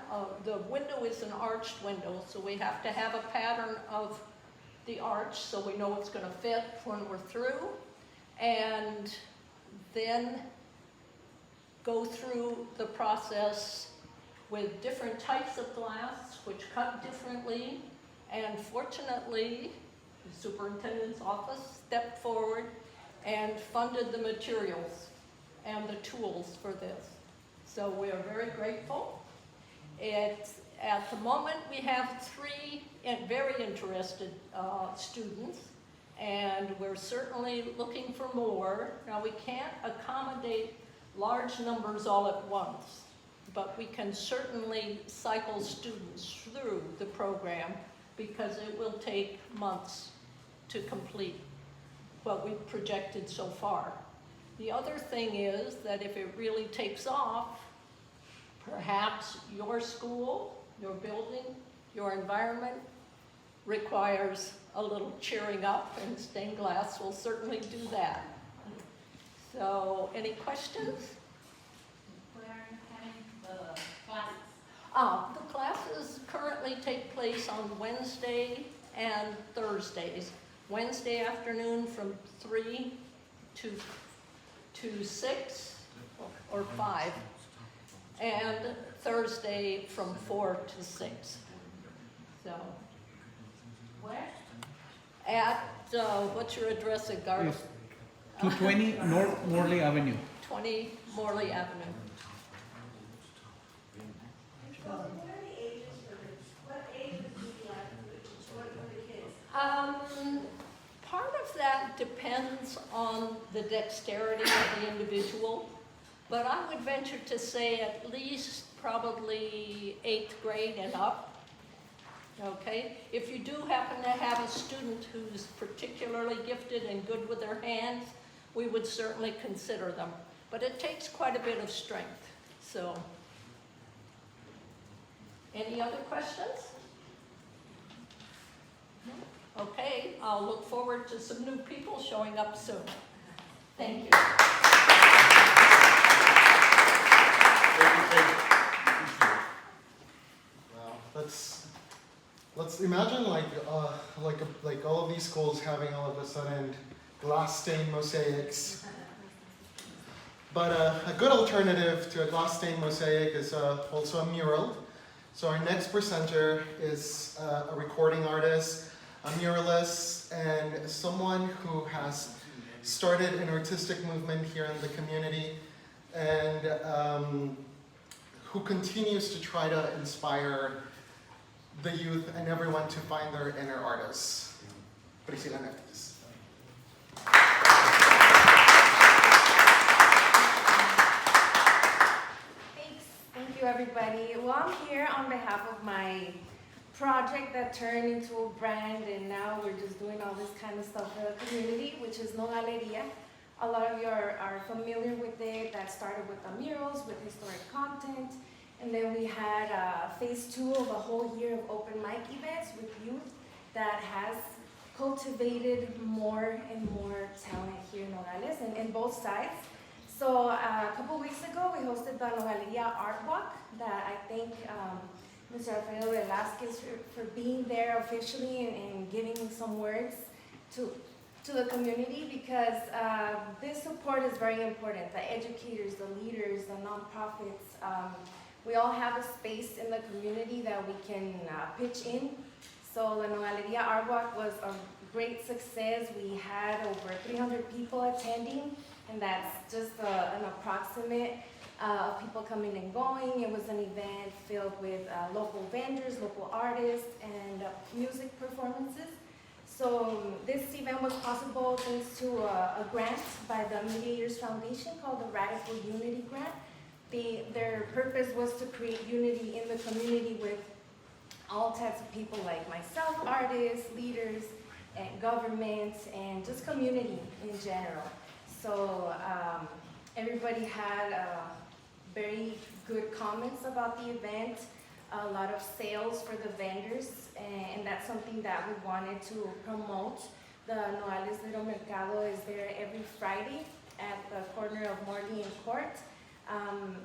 The window is an arched window, so we have to have a pattern of the arch so we know it's going to fit when we're through. And then go through the process with different types of glass, which cut differently. And fortunately, the superintendent's office stepped forward and funded the materials and the tools for this. So we are very grateful. At the moment, we have 3 very interested students, and we're certainly looking for more. Now, we can't accommodate large numbers all at once, but we can certainly cycle students through the program because it will take months to complete what we've projected so far. The other thing is that if it really takes off, perhaps your school, your building, your environment requires a little cheering up, and stained glass will certainly do that. So, any questions? Where are you having the classes? The classes currently take place on Wednesday and Thursdays. Wednesday afternoon from 3 to 6 or 5, and Thursday from 4 to 6. So, Where? at, what's your address at Garden? 220 North Morley Avenue. 20 Morley Avenue. What are the ages for this? What ages do you have? What are the kids? Part of that depends on the dexterity of the individual, but I would venture to say at least probably 8th grade and up. Okay? If you do happen to have a student who's particularly gifted and good with their hands, we would certainly consider them. But it takes quite a bit of strength. So, any other questions? No? Okay, I'll look forward to some new people showing up soon. Thank you. Wow, let's imagine like all of these schools having all of a sudden glass stained mosaics. But a good alternative to a glass stained mosaic is also a mural. So our next presenter is a recording artist, a muralist, and someone who has started an artistic movement here in the community, and who continues to try to inspire the youth and everyone to find their inner artists. Priscilla Neftis. Thanks. Thank you, everybody. Well, I'm here on behalf of my project that turned into a brand, and now we're just doing all this kind of stuff for the community, which is Nogales. A lot of you are familiar with it. That started with the murals, with historic content, and then we had phase 2 of a whole year of open mic events with youth that has cultivated more and more talent here in Nogales, and both sides. So a couple weeks ago, we hosted the Nogales Art Walk that I thank Mr. Alfredo Velásquez for being there officially and giving some words to the community, because this support is very important. The educators, the leaders, the nonprofits, we all have a space in the community that we can pitch in. So the Nogaleria Art Walk was a great success. We had over 300 people attending, and that's just an approximate of people coming and going. It was an event filled with local vendors, local artists, and music performances. So this event was possible thanks to a grant by the Mediators Foundation called the Radical Unity Grant. Their purpose was to create unity in the community with all types of people like myself, artists, leaders, and governments, and just community in general. So everybody had very good comments about the event, a lot of sales for the vendors, and that's something that we wanted to promote. The Nogales Little Mercado is there every Friday at the corner of Morley and Court.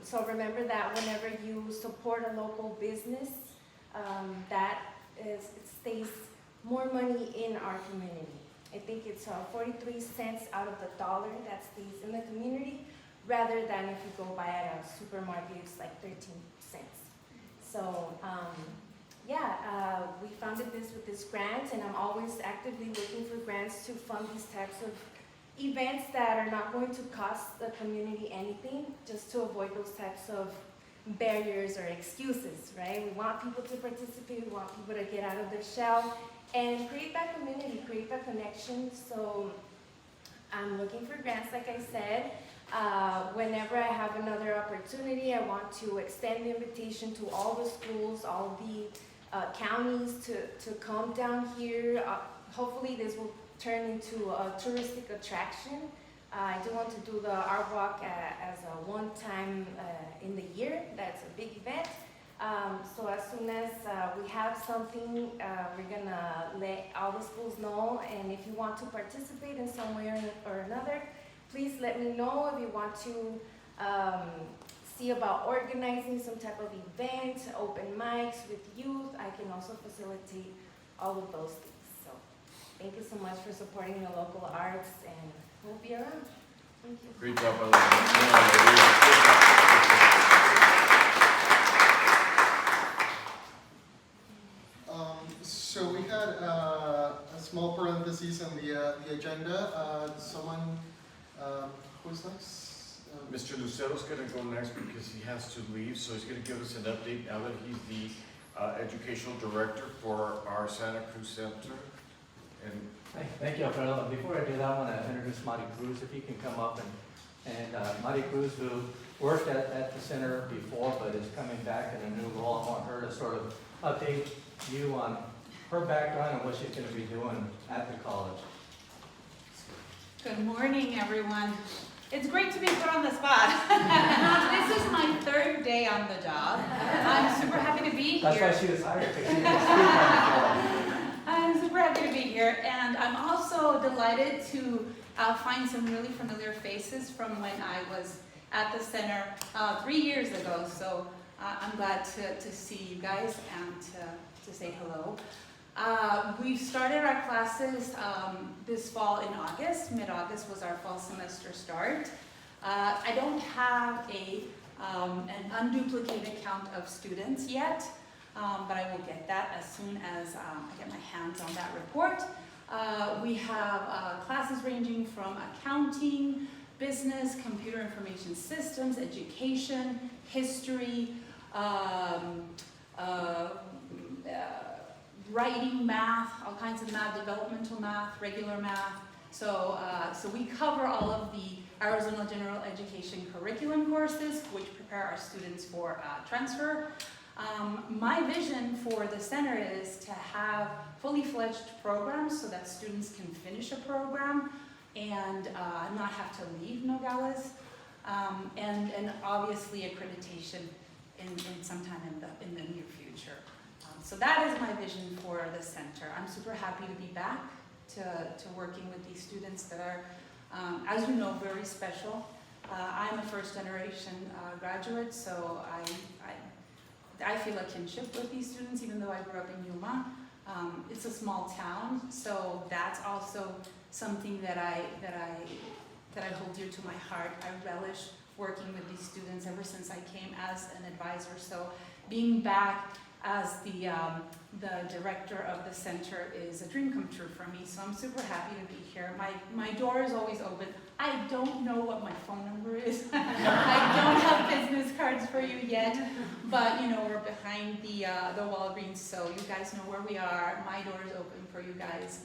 So remember that whenever you support a local business, it stays more money in our community. I think it's 43 cents out of the dollar that stays in the community, rather than if you go buy at a supermarket, it's like 13 cents. So we funded this with this grant, and I'm always actively looking for grants to fund these types of events that are not going to cost the community anything, just to avoid those types of barriers or excuses, right? We want people to participate, we want people to get out of their shell and create that community, create that connection. So I'm looking for grants, like I said. Whenever I have another opportunity, I want to extend the invitation to all the schools, all the counties to come down here. Hopefully this will turn into a touristic attraction. I do want to do the Art Walk as a one-time in the year. That's a big event. So as soon as we have something, we're gonna let all the schools know. And if you want to participate in some way or another, please let me know. If you want to see about organizing some type of event, open mics with youth, I can also facilitate all of those things. So thank you so much for supporting the local arts, and we'll be around. Thank you. Great job, So we had a small parenthesis on the agenda. Someone, who's next? Mr. Lucero's gonna go next because he has to leave, so he's gonna give us an update now that he's the educational director for our Santa Cruz Center. And Thank you, Alfredo. Before I do that, I want to introduce Mari Cruz, if he can come up. And Mari Cruz, who worked at the center before but is coming back in a new role. I want her to sort of update you on her background and what she's going to be doing at the college. Good morning, everyone. It's great to be put on the spot. This is my third day on the job. I'm super happy to be here. That's why she was hired, because she was speaking. I'm super happy to be here, and I'm also delighted to find some really familiar faces from when I was at the center 3 years ago. So I'm glad to see you guys and to say hello. We started our classes this fall in August. Mid-August was our fall semester start. I don't have an unduplicated count of students yet, but I will get that as soon as I get my hands on that report. We have classes ranging from accounting, business, computer information systems, education, history, writing, math, all kinds of math, developmental math, regular math. So we cover all of the Arizona General Education curriculum courses, which prepare our students for transfer. My vision for the center is to have fully fledged programs so that students can finish a program and not have to leave Nogales, and obviously accreditation in sometime in the near future. So that is my vision for the center. I'm super happy to be back to working with these students that are, as you know, very special. I'm a first generation graduate, so I feel a kinship with these students, even though I grew up in Yuma. It's a small town, so that's also something that I hold dear to my heart. I relish working with these students ever since I came as an advisor. So being back as the director of the center is a dream come true for me. So I'm super happy to be here. My door is always open. I don't know what my phone number is. I don't have business cards for you yet, but you know, we're behind the Walgreens, so you guys know where we are. My door is open for you guys.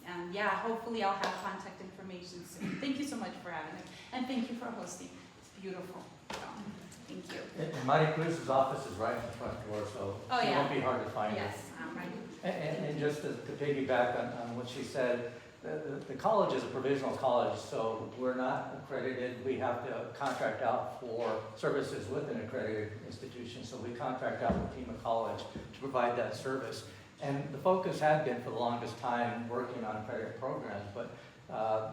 And yeah, hopefully I'll have contact information soon. Thank you so much for having me. And thank you for hosting. It's beautiful. So, thank you. And Mari Cruz's office is right in the front door, so Oh, it yeah. won't be hard to find Yes, her. right. And just to piggyback on what she said, the college is a provisional college, so we're not accredited. We have to contract out for services with an accredited institution, so we contract out with Pima College to provide that service. And the focus had been for the longest time working on accredited programs, but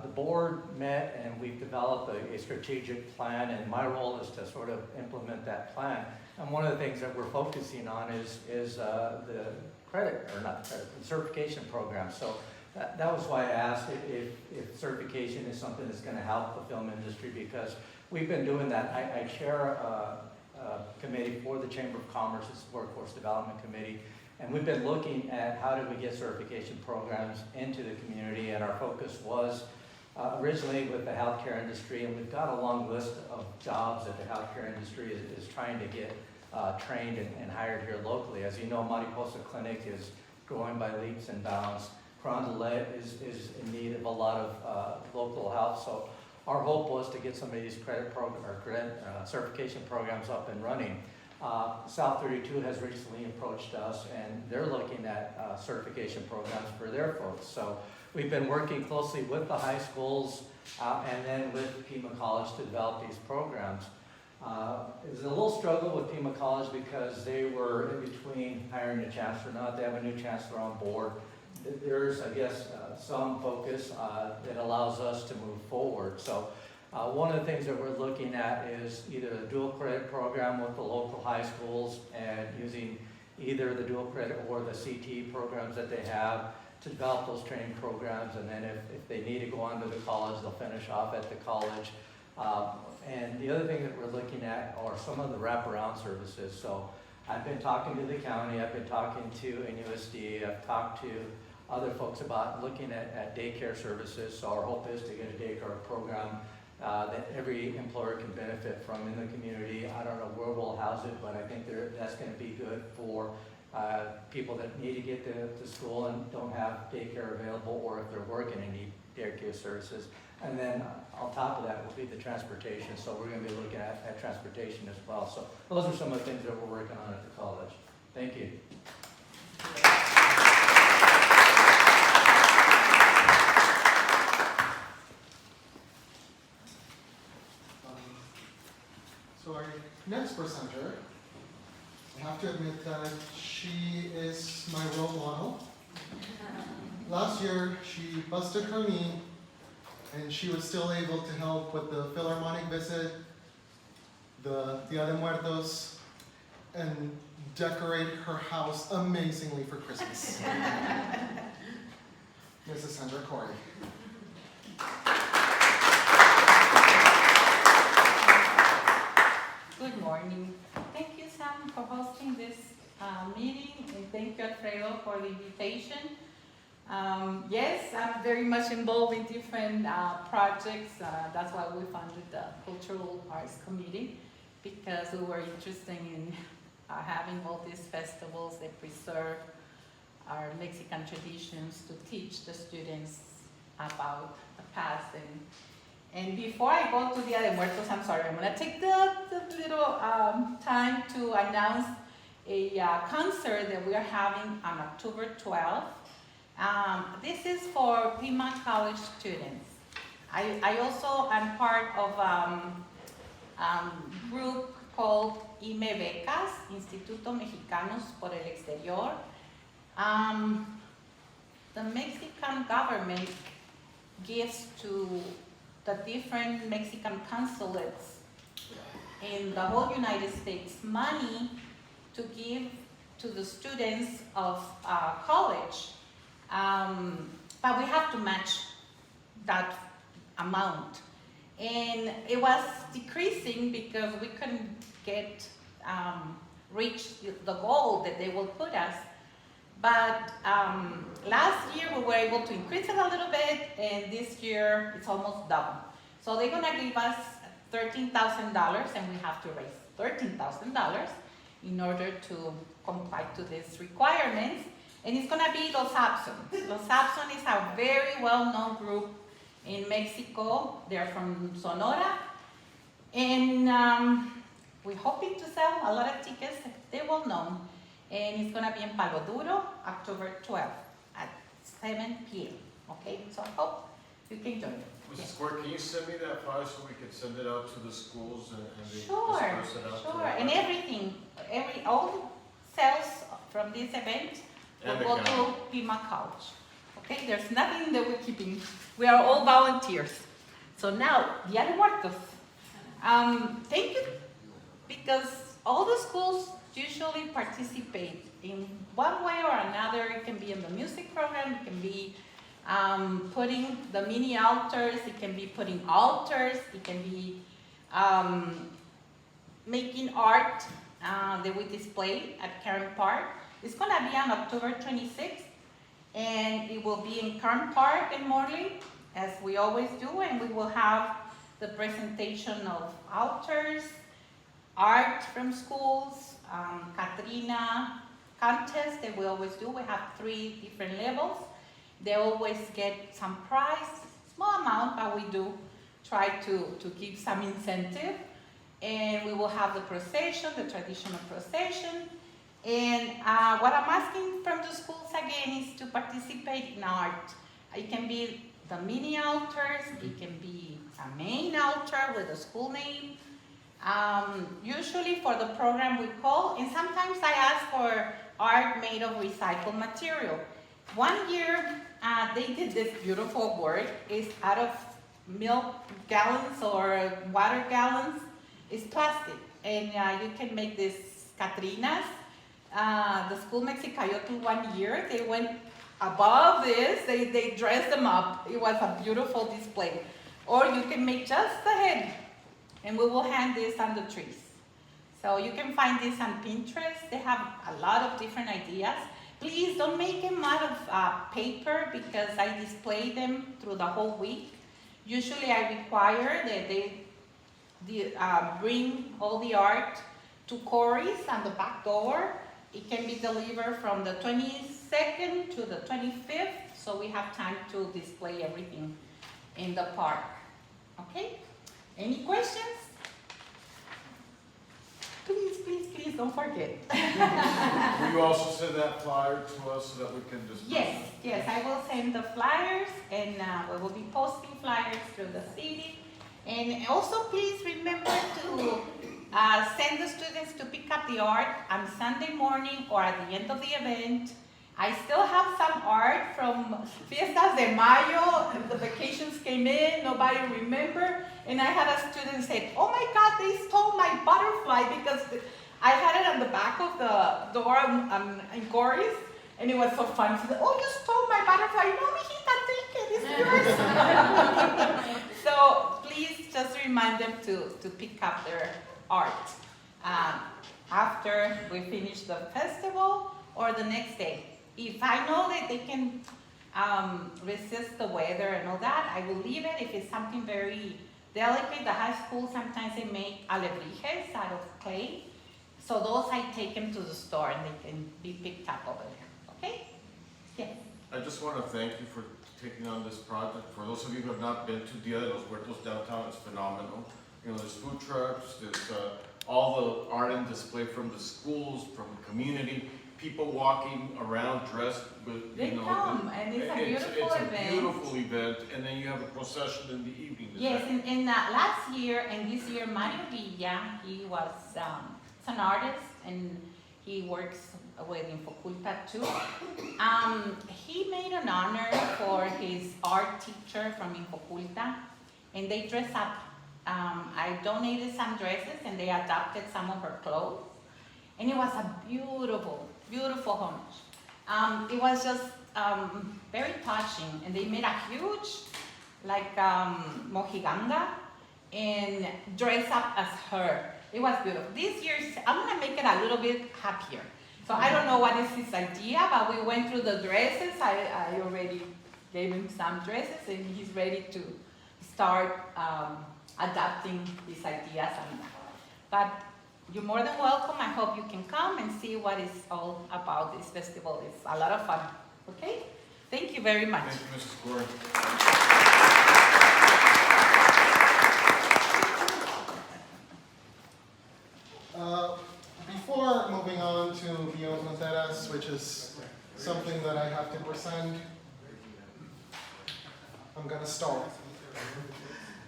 the board met and we've developed a strategic plan, and my role is to sort of implement that plan. And one of the things that we're focusing on is the credit, or not credit, the certification program. So that was why I asked if certification is something that's going to help the film industry, because we've been doing that. I chair a committee for the Chamber of Commerce, it's the Workforce Development Committee, and we've been looking at how do we get certification programs into the community, and our focus was originally with the healthcare industry, and we've got a long list of jobs that the healthcare industry is trying to get trained and hired here locally. As you know, Mariposa Clinic is growing by leaps and bounds. Carondelet is in need of a lot of local help, so our hope was to get some of these certification programs up and running. South 32 has recently approached us, and they're looking at certification programs for their folks. So we've been working closely with the high schools and then with Pima College to develop these programs. It was a little struggle with Pima College because they were in between hiring a chancellor. Now that they have a new chancellor on board, there's, I guess, some focus that allows us to move forward. So one of the things that we're looking at is either a dual credit program with the local high schools and using either the dual credit or the CT programs that they have to develop those training programs, and then if they need to go on to the college, they'll finish off at the college. And the other thing that we're looking at are some of the wraparound services. So I've been talking to the county, I've been talking to NUSD, I've talked to other folks about looking at daycare services. So our hope is to get a daycare program that every employer can benefit from in the community. I don't know where we'll house it, but I think that's going to be good for people that need to get to school and don't have daycare available, or if they're working and need daycare services. And then on top of that will be the transportation. So we're going to be looking at transportation as well. So those are some of the things that we're working on at the college. Thank you. So our next presenter, I have to admit that she is my role model. Last year, she busted her knee, and she was still able to help with the Philharmonic visit, the Dia de Muertos, and decorate her house amazingly for Christmas. Mrs. Sandra Corey. Good morning. Thank you, Sam, for hosting this meeting, and thank you, Alfredo, for the invitation. Yes, I'm very much involved in different projects. That's why we founded the Cultural Arts Committee, because we were interested in having all these festivals that preserve our Mexican traditions to teach the students about the past. And before I go to Dia de Muertos, I'm sorry, I'm going to take the little time to announce a concert that we are having on October 12th. This is for Pima College students. I also am part of a group called IME Becas, Instituto Mexicanos por el Exterior. The Mexican government gives to the different Mexican consulates in the whole United States money to give to the students of college. But we have to match that amount. And it was decreasing because we couldn't get, reach the goal that they will put us. But last year we were able to increase it a little bit, and this year it's almost double. So they're gonna give us $13,000, and we have to raise $13,000 in order to comply to these requirements. And it's gonna be Los Abson. Los Abson is a very well-known group in Mexico. They're from Sonora. And we're hoping to sell a lot of tickets. They're well-known. And it's gonna be in Palo Duro, October 12th at 7 p.m. Okay, so I hope you can join. Mrs. Court, can you send me that flyer so we can send it out to the schools and they Sure, disperse it out to sure. them? And everything, all sales from this event will And the go county. to Pima College. Okay, there's nothing that we're keeping. We are all volunteers. So now, Dia de Muertos. Thank you, because all the schools usually participate in one way or another. It can be in the music program, it can be putting the mini altars, it can be putting altars, it can be making art that we display at Karen Park. It's gonna be on October 26th, and it will be in Karen Park in Morley, as we always do, and we will have the presentation of altars, art from schools, Katrina contest that we always do. We have 3 different levels. They always get some prize, small amount, but we do try to give some incentive. And we will have the procession, the traditional procession. And what I'm asking from the schools again is to participate in art. It can be the mini altars, it can be a main altar with a school name. Usually for the program we call, and sometimes I ask for art made of recycled material. One year they did this beautiful work. It's out of milk gallons or water gallons. It's plastic, and you can make these Catrinas. The school Mexicayotl 1 year, they went above this, they dressed them up. It was a beautiful display. Or you can make just the head, and we will hang this on the trees. So you can find this on Pinterest. They have a lot of different ideas. Please don't make them out of paper, because I display them through the whole week. Usually I require that they bring all the art to Corey's on the back door. It can be delivered from the 22nd to the 25th, so we have time to display everything in the park. Okay? Any questions? Please, please, please don't forget. Will you also send that flyer to us so that we can disperse Yes, it? yes, I will send the flyers, and we will be posting flyers through the city. And also please remember to send the students to pick up the art on Sunday morning or at the end of the event. I still have some art from Fiestas de Mayo. The vacations came in, nobody remembered. And I had a student say, oh my God, they stole my butterfly, because I had it on the back of the door in Corey's. And it was so fun. She said, oh, you stole my butterfly. No, mijita, take it, it's yours. So please just remind them to pick up their art after we finish the festival or the next day. If I know that they can resist the weather and all that, I will leave it. If it's something very delicate, the high school, sometimes they make alebrijes out of clay. So those I take them to the store and they can be picked up over there. Okay? Yes. I just want to thank you for taking on this project. For those of you who have not been to Dia de los Muertos downtown, it's phenomenal. You know, there's food trucks, there's all the art and display from the schools, from the community, people walking around dressed with, They you know. come, and it's a beautiful event. It's a beautiful event, and then you have a procession in the evening. Yes, and last year and this year, Mario Villa, he was an artist, and he works with Infoculta too. He made an honor for his art teacher from Infoculta, and they dress up. I donated some dresses, and they adopted some of her clothes, and it was a beautiful, beautiful homage. It was just very touching, and they made a huge, like, mojiganga, and dress up as her. It was beautiful. This year, I'm gonna make it a little bit happier. So I don't know what is his idea, but we went through the dresses. I already gave him some dresses, and he's ready to start adapting these ideas. But you're more than welcome. I hope you can come and see what it's all about. This festival is a lot of fun. Okay? Thank you very much. Thank you, Mrs. Gordon. Before moving on to Beyond Fronteras, which is something that I have to present, I'm gonna start.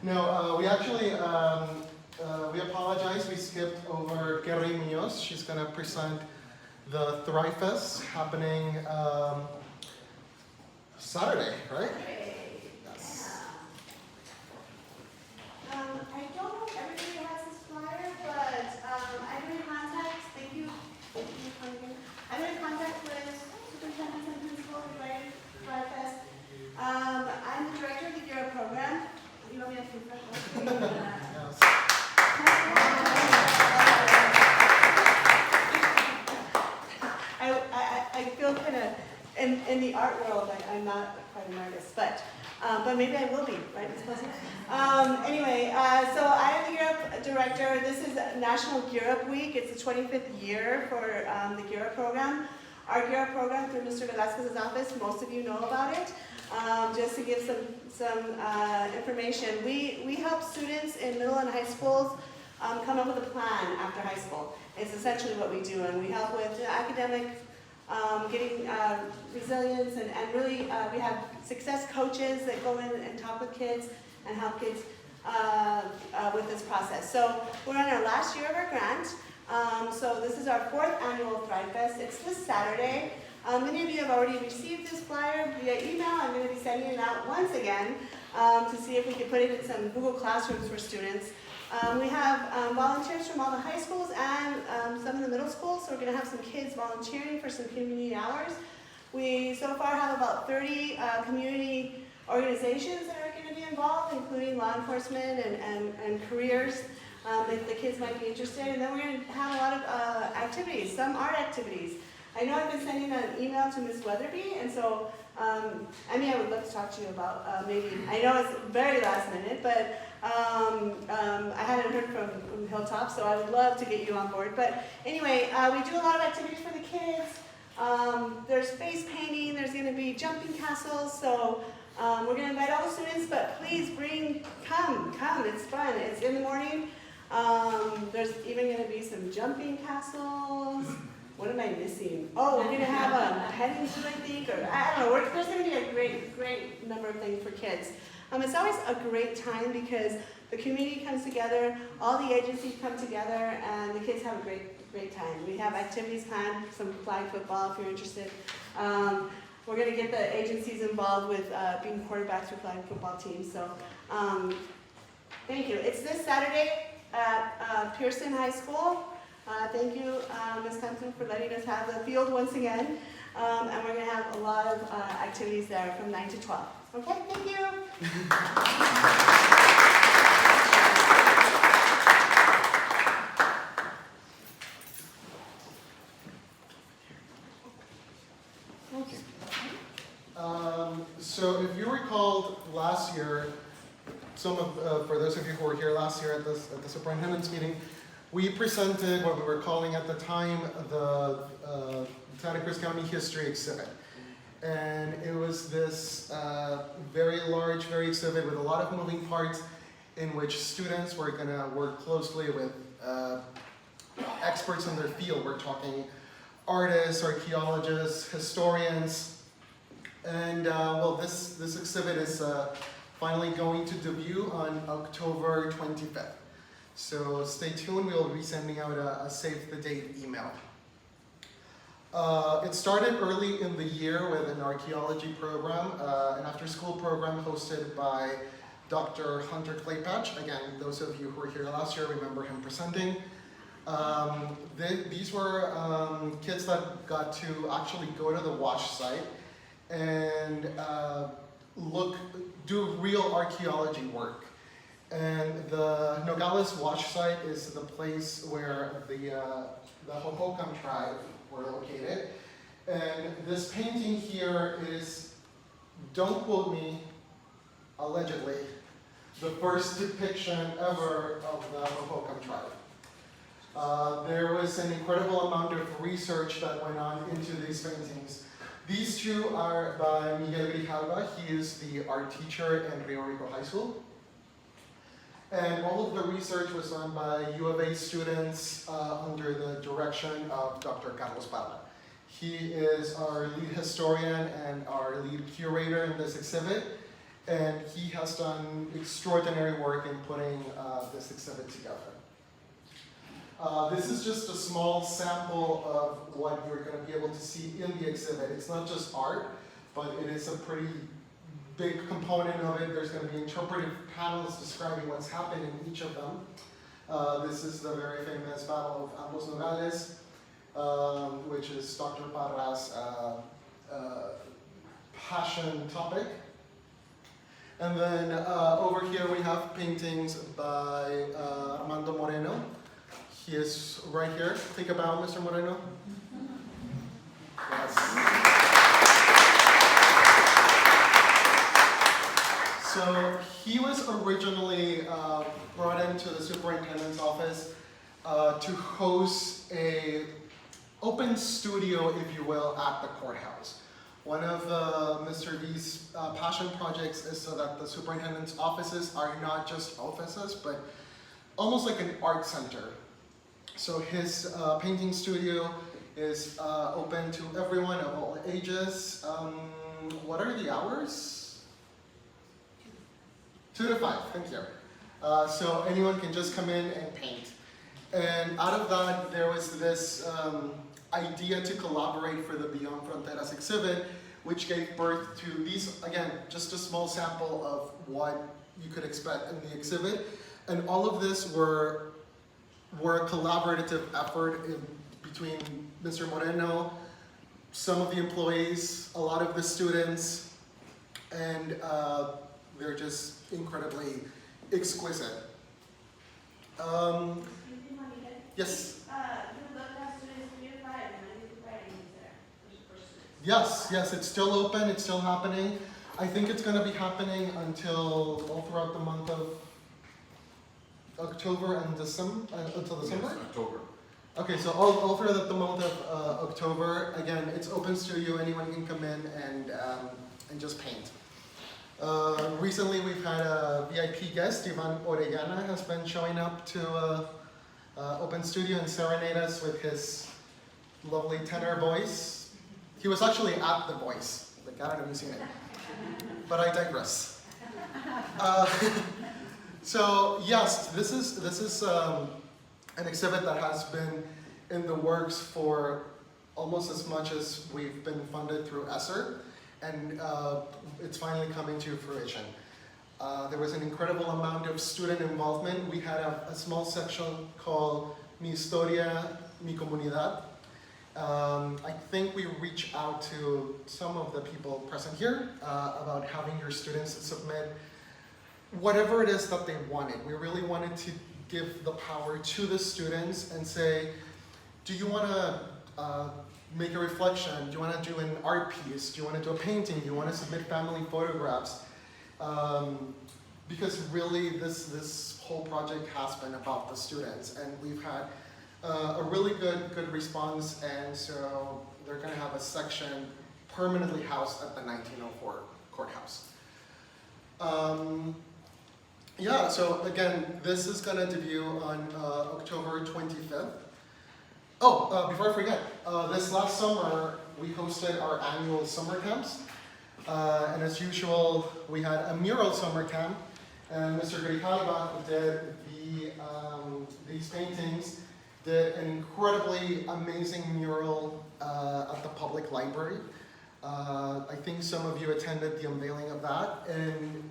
No, we actually, we apologize, we skipped over Kerry Munoz. She's gonna present the Thrive Fest happening Saturday, right? Yes. I don't know if everybody has this flyer, but I'm in contact, thank you. I'm in contact with Superintendent and Principal regarding Thrive Fest. I'm the director of the Europe program. You want me to I feel kind of, in the art world, I'm not quite an artist, but maybe I will be, right, Ms. Plessy? Anyway, so I am the Europe director. This is National Gear Up Week. It's the 25th year for the Gear Up program. Our Gear Up program through Mr. Velásquez's office, most of you know about it. Just to give some information, we help students in middle and high schools come up with a plan after high school. It's essentially what we do, and we help with academic, getting resilience, and really we have success coaches that go in and talk with kids and help kids with this process. So we're on our last year of our grant. So this is our 4th annual Thrive Fest. It's this Saturday. Many of you have already received this flyer via email. I'm going to be sending it out once again to see if we can put it in some Google Classrooms for students. We have volunteers from all the high schools and some of the middle schools, so we're going to have some kids volunteering for some community hours. We so far have about 30 community organizations that are going to be involved, including law enforcement and careers if the kids might be interested. And then we're going to have a lot of activities, some art activities. I know I've been sending an email to Ms. Weatherby, and so, I would love to talk to you about maybe, I know it's very last minute, but I hadn't heard from Hilltop, so I would love to get you on board. But anyway, we do a lot of activities for the kids. There's face painting, there's going to be jumping castles, so we're going to invite all the students, but please come, it's fun. It's in the morning. There's even going to be some jumping castles. What am I missing? Oh, we're going to have a petting zoo, I think, or I don't know. There's going to be a great number of things for kids. It's always a great time because the community comes together, all the agencies come together, and the kids have a great time. We have activities planned, some flag football if you're interested. We're going to get the agencies involved with being quarterbacks for flag football teams. So thank you. It's this Saturday at Pearson High School. Thank you, Ms. Thompson, for letting us have the field once again. And we're going to have a lot of activities there from 9 to 12. Okay, thank you. So if you recall last year, for those of you who were here last year at the superintendent's meeting, we presented what we were calling at the time the Santa Cruz County History Exhibit. And it was this very large, exhibit with a lot of moving parts in which students were going to work closely with experts in their field. We're talking artists, archaeologists, historians. And well, this exhibit is finally going to debut on October 25th. So stay tuned, we'll be sending out a save the date email. It started early in the year with an archaeology program, an after-school program hosted by Dr. Hunter Claypatch. Again, those of you who were here last year remember him presenting. These were kids that got to actually go to the wash site and do real archaeology work. And the Nogales wash site is the place where the Hohokam tribe were located. And this painting here is, don't quote me, allegedly, the first depiction ever of the Hohokam tribe. There was an incredible amount of research that went on into these paintings. These two are by Miguel Grijalva. He is the art teacher in Rio Rico High School. And all of the research was done by U of A students under the direction of Dr. Carlos Parra. He is our lead historian and our lead curator in this exhibit, and he has done extraordinary work in putting this exhibit together. This is just a small sample of what you're going to be able to see in the exhibit. It's not just art, but it is a pretty big component of it. There's going to be interpretive panels describing what's happened in each of them. This is the very famous Battle of Ambos Nogales, which is Dr. Parra's passion topic. And then over here we have paintings by Armando Moreno. He is right here. Take a bow, Mr. Moreno. Yes. So he was originally brought into the superintendent's office to host a open studio, if you will, at the courthouse. One of Mr. V's passion projects is so that the superintendent's offices are not just offices, but almost like an art center. So his painting studio is open to everyone of all ages. What are the hours? 2 to 5, thank you. So anyone can just come in and paint. And out of that, there was this idea to collaborate for the Beyond Fronteras exhibit, which gave birth to these, again, just a small sample of what you could expect in the exhibit. And all of this were a collaborative effort between Mr. Moreno, some of the employees, a lot of the students, and they're just incredibly exquisite. Yes? Yes, it's still open, it's still happening. I think it's going to be happening until all throughout the month of October and December, until December? Yes, October. Okay, so all throughout the month of October. Again, it's open studio, anyone can come in and just paint. Recently we've had a VIP guest, Ivan Orellana, has been showing up to open studio and serenade us with his lovely tenor voice. He was actually at The Voice. Like, I don't know if you've seen it, but I digress. So yes, this is an exhibit that has been in the works for almost as much as we've been funded through ESSER, and it's finally coming to fruition. There was an incredible amount of student involvement. We had a small section called Mi Historia, Mi Comunidad. I think we reached out to some of the people present here about having your students submit whatever it is that they wanted. We really wanted to give the power to the students and say, do you want to make a reflection? Do you want to do an art piece? Do you want to do a painting? Do you want to submit family photographs? Because really this whole project has been about the students, and we've had a really good response, and so they're going to have a section permanently housed at the 1904 courthouse. Yeah, so again, this is going to debut on October 25th. Oh, before I forget, this last summer we hosted our annual summer camps, and as usual we had a mural summer camp, and Mr. Grijalva, who did these paintings, did an incredibly amazing mural at the public library. I think some of you attended the unveiling of that, and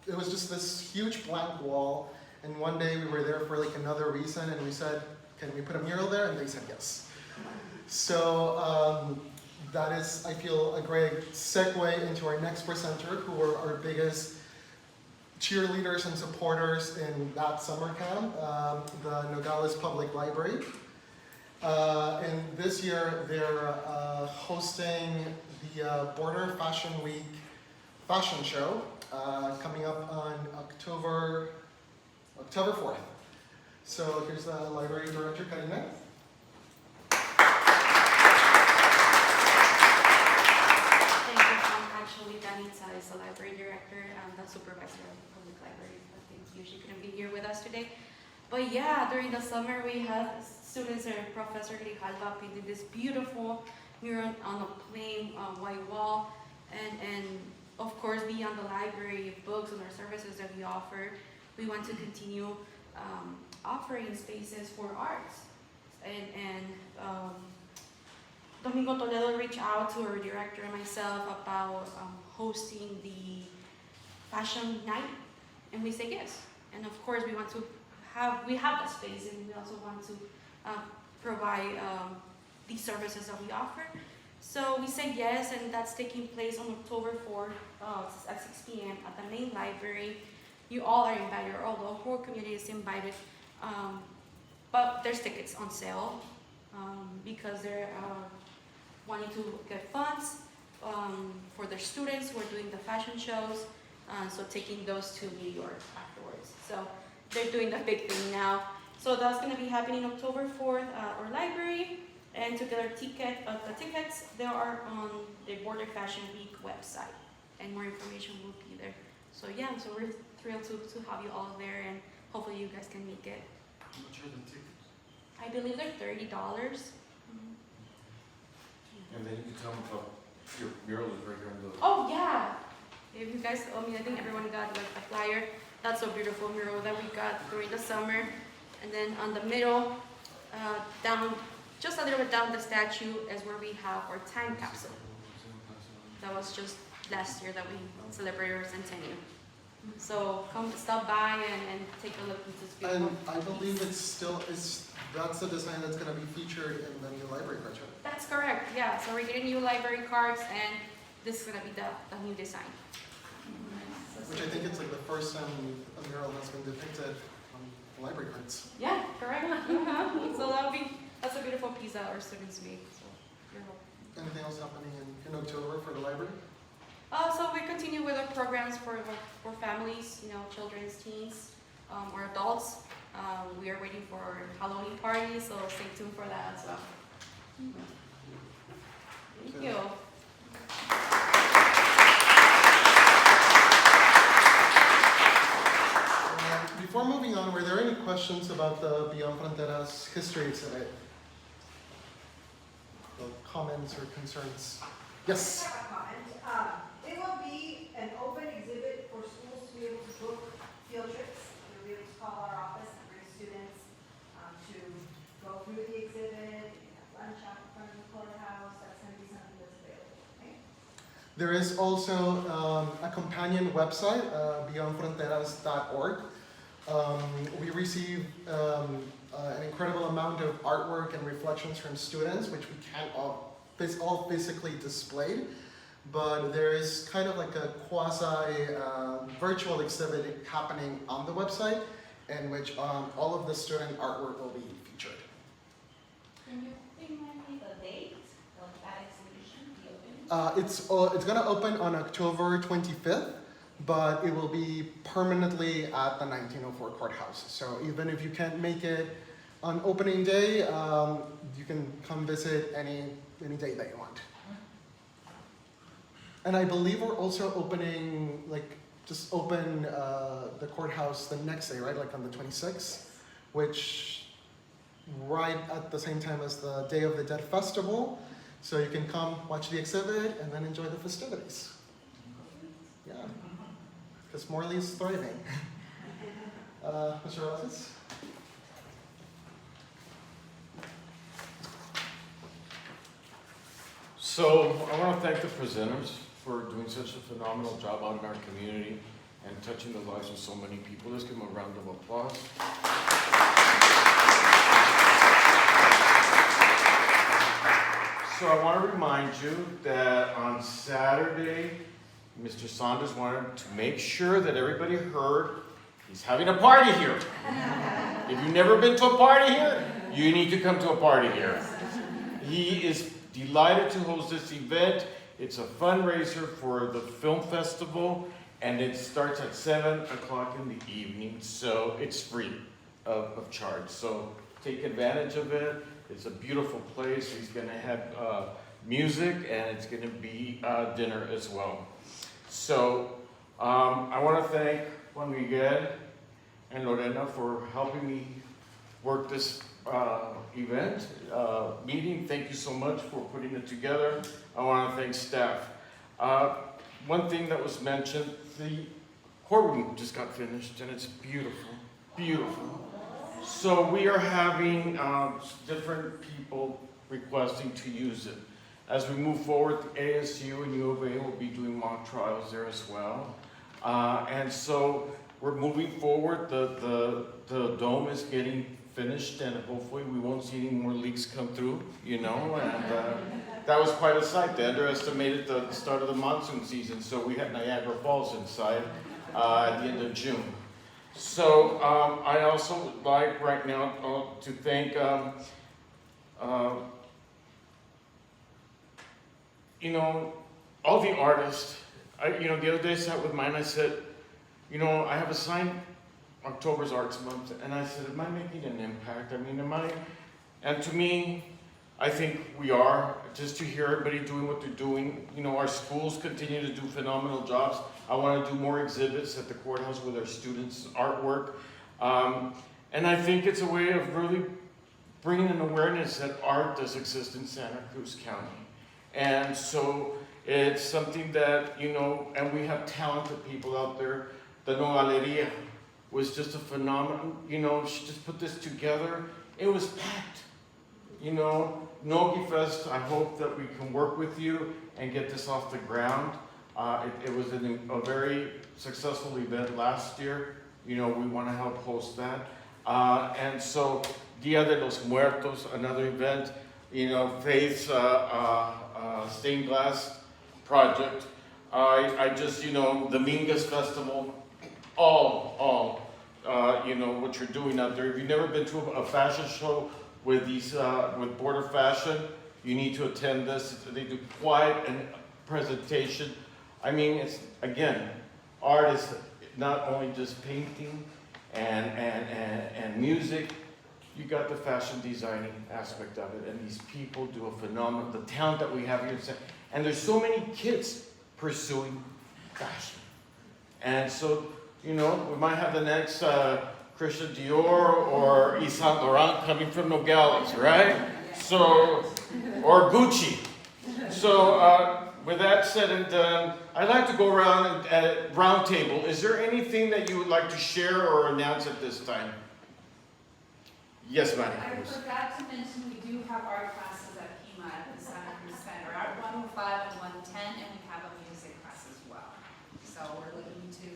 it was just this huge blank wall, and one day we were there for like another reason, and we said, can we put a mural there? And they said yes. So that is, I feel, a great segue into our next presenter, who are our biggest cheerleaders and supporters in that summer camp, the Nogales Public Library. And this year they're hosting the Border Fashion Week fashion show coming up on October 4th. So here's the library director, Karina. Actually, Danitza is the library director and the supervisor of the public library. I think she couldn't be here with us today. But yeah, during the summer we had students and Professor Grijalva painted this beautiful mural on a plain white wall. And of course, beyond the library, books and our services that we offer, we want to continue offering spaces for arts. And Domingo Toledo reached out to our director and myself about hosting the fashion night, and we said yes. And of course, we have the space, and we also want to provide these services that we offer. So we said yes, and that's taking place on October 4th at 6 p.m. at the main library. You all are invited, all the whole community is invited, but there's tickets on sale because they're wanting to get funds for their students who are doing the fashion shows, so taking those to New York afterwards. So they're doing the big thing now. So that's going to be happening October 4th at our library, and to get our the tickets, they are on the Border Fashion Week website, and more information will be there. So yeah, so we're thrilled to have you all there, and hopefully you guys can make it. How much are the tickets? I believe they're $30. And then you can tell them about your mural is right here on the. Oh yeah, if you guys, I think everyone got like the flyer. That's a beautiful mural that we got during the summer. And then on the middle, down, just a little bit down the statue is where we have our time capsule. That was just last year that we celebrated our centennial. So come stop by and take a look into this beautiful. And I believe that's the design that's going to be featured in the new library cards, right? That's correct, yeah. So we're getting new library cards, and this is going to be the new design. Which I think it's like the first time a mural has been depicted on library cards. Yeah, correct. So that's a beautiful piece that our students made. So you're welcome. Anything else happening in October for the library? So we continue with our programs for families, children's, teens, or adults. We are waiting for our Halloween party, so stay tuned for that as well. Thank you. Before moving on, were there any questions about the Beyond Fronteras history exhibit? Comments or concerns? Yes? I have a comment. It will be an open exhibit for schools to be able to book field trips. You'll be able to call our office and bring students to go through the exhibit. You can have lunch out in front of the courthouse. That's going to be something that's available. Okay? There is also a companion website, beyondfronteras.org. We receive an incredible amount of artwork and reflections from students, which we can't all physically displayed, but there is kind of like a quasi virtual exhibit happening on the website, in which all of the student artwork will be featured. Can you remind me the date of that exhibition be open? It's going to open on October 25th, but it will be permanently at the 1904 courthouse. So even if you can't make it on opening day, you can come visit any day that you want. And I believe we're also opening, open the courthouse the next day, right? Like on the 26th, which right at the same time as the Day of the Dead Festival. So you can come watch the exhibit and then enjoy the festivities. Yeah, because Morley is thriving. Mr. Velásquez? So I want to thank the presenters for doing such a phenomenal job out in our community and touching the lives of so many people. Let's give them a round of applause. So I want to remind you that on Saturday, Mr. Saunders wanted to make sure that everybody heard he's having a party here. If you've never been to a party here, you need to come to a party here. He is delighted to host this event. It's a fundraiser for the film festival, and it starts at 7 o'clock in the evening, so it's free of charge. So take advantage of it. It's a beautiful place. He's going to have music, and it's going to be dinner as well. So I want to thank Juan Miguel and Lorena for helping me work this event, meeting. Thank you so much for putting it together. I want to thank staff. One thing that was mentioned, the courtroom just got finished, and it's beautiful, beautiful. So we are having different people requesting to use it. As we move forward, the ASU and U of A will be doing mock trials there as well. And so we're moving forward. The dome is getting finished, and hopefully we won't see any more leaks come through, you know. And that was quite a sight. They underestimated the start of the monsoon season, so we had Niagara Falls inside at the end of June. So I also would like right now to thank you know, all the artists. You know, the other day I sat with mine, I said, you know, I have assigned October's Arts Month, and I said, am I making an impact? I mean, and to me, I think we are, just to hear everybody doing what they're doing. You know, our schools continue to do phenomenal jobs. I want to do more exhibits at the courthouse with our students' artwork. And I think it's a way of really bringing an awareness that art does exist in Santa Cruz County. And so it's something that, you know, and we have talented people out there. The Nogaleria was just a phenomenon. You know, she just put this together. It was packed. You know, Nogi Fest, I hope that we can work with you and get this off the ground. It was a very successful event last year. You know, we want to help host that. And so, Dia de los Muertos, another event. You know, Faith's stained glass project. I just, you know, the Mingus Festival, you know, what you're doing out there. If you've never been to a fashion show with these, with Border Fashion, you need to attend this. They do quite a presentation. I mean, it's, again, art is not only just painting and music. You got the fashion designing aspect of it, and these people do a phenomenal, the talent that we have here, and there's so many kids pursuing fashion. And so, you know, we might have the next Christian Dior or Yves Saint Laurent coming from Nogales, right? So, or Gucci. So, with that said and done, I'd like to go around at round table. Is there anything that you would like to share or announce at this time? Yes, Manny. I forgot to mention we do have art classes at Pima at the Santa Cruz Center, Art 105 and 110, and we have a music class as well. So we're looking to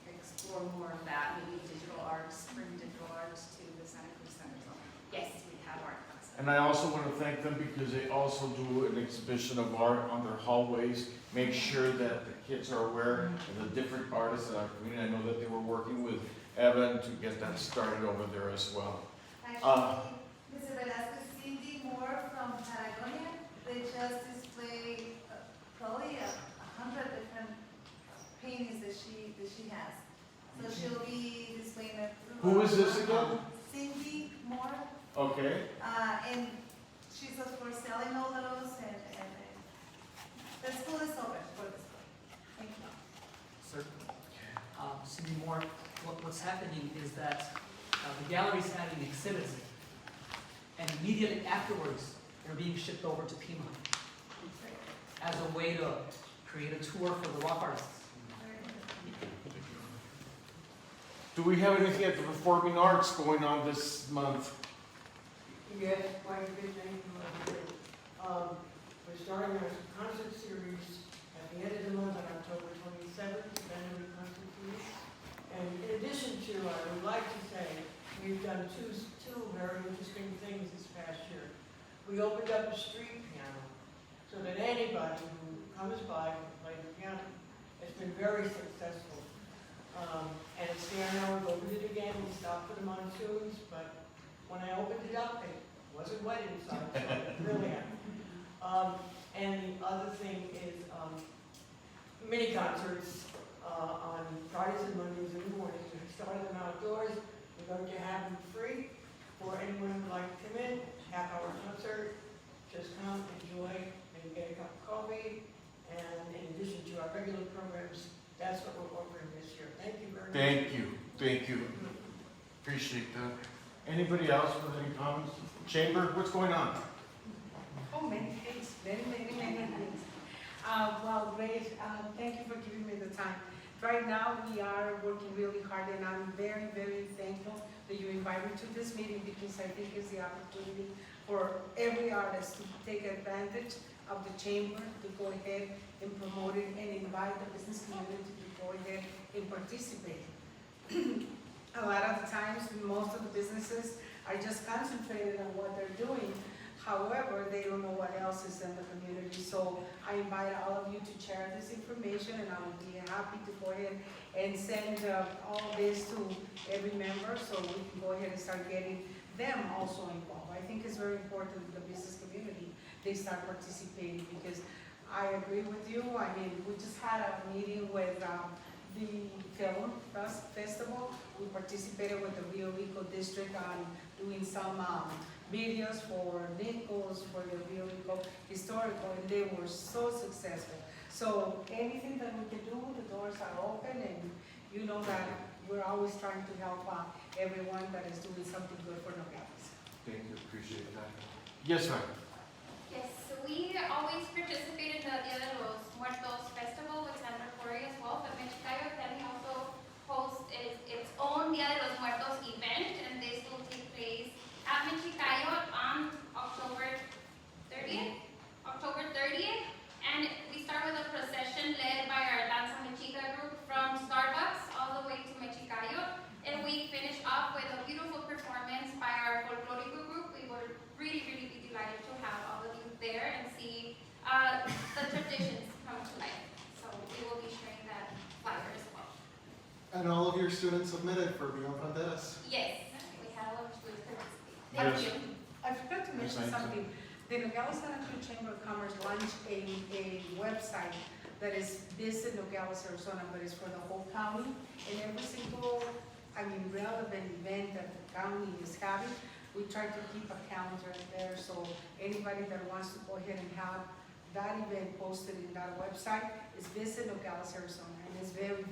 explore more of that, maybe digital arts, bring digital arts to the Santa Cruz Center. So yes, we have art classes. And I also want to thank them because they also do an exhibition of art on their hallways. Make sure that the kids are aware of the different artists that are community. I know that they were working with Evan to get that started over there as well. Actually, Mr. Velásquez, Cindy Moore from Patagonia, they just displayed probably 100 different paintings that she has. So she'll be displaying it through. Who is this again? Cindy Moore. Okay. And she's of course selling all those, and the school is open for this. Thank you. Sir, Cindy Moore, what's happening is that the gallery's having exhibits, and immediately afterwards, they're being shipped over to Pima as a way to create a tour for the rock artists. Do we have anything at the Performing Arts going on this month? Yes, quite a bit, thank you. We're starting our concert series at the end of the month on October 27th, the January concert series. And in addition to, I would like to say, we've done two very interesting things this past year. We opened up a street piano so that anybody who comes by can play the piano. It's been very successful. And Sierra we opened it again, we stopped for the monsoons, but when I opened it up, it wasn't wet inside, so I'm really happy. And the other thing is mini concerts on Fridays and Mondays in the morning. We started them outdoors. We're going to have them free for anyone who'd like to come in, half-hour concert. Just come, enjoy, and get a cup of coffee. And in addition to our regular programs, that's what we're offering this year. Thank you very much. Thank you. Appreciate that. Anybody else with any comments? Chamber, what's going on? Oh, many things, many things. Well, great, thank you for giving me the time. Right now, we are working really hard, and I'm very, very thankful that you invited me to this meeting, because I think it's the opportunity for every artist to take advantage of the chamber, to go ahead and promote it, and invite the business community to go ahead and participate. A lot of the times, most of the businesses are just concentrated on what they're doing. However, they don't know what else is in the community. So I invite all of you to share this information, and I will be happy to go ahead and send all this to every member, so we can go ahead and start getting them also involved. I think it's very important that the business community, they start participating, because I agree with you. I mean, we just had a meeting with the film festival. We participated with the Rio Rico district on doing some videos for Nichols, for the Rio Rico Historical, and they were so successful. So anything that we can do, the doors are open, and you know that we're always trying to help everyone that is doing something good for Nogales. Thank you, appreciate that. Yes, ma'am. Yes, so we always participate in the Dia de los Muertos festival with Santa Gloria as well, but Mexicayo Academy also hosts its own Dia de los Muertos event, and this will take place at Mexicayo on October 30th, and we start with a procession led by our Danza Mexica group from Starbucks all the way to Mexicayo, and we finish off with a beautiful performance by our folklorico group. We would really be delighted to have all of you there and see the traditions come to life. So we will be sharing that flyer as well. And all of your students submitted for Beyond Fronteras. Yes, we have a lot of students participate. Thank Yes. you. I forgot to mention Yes, I something. The Nogales Santa Cruz Chamber of Commerce launched a website that is Visit Nogales, Arizona, but it's for the whole county. And every single, relevant event that the county is having, we try to keep a calendar there, so anybody that wants to go ahead and have that event posted in that website is Visit Nogales, Arizona. And it's very,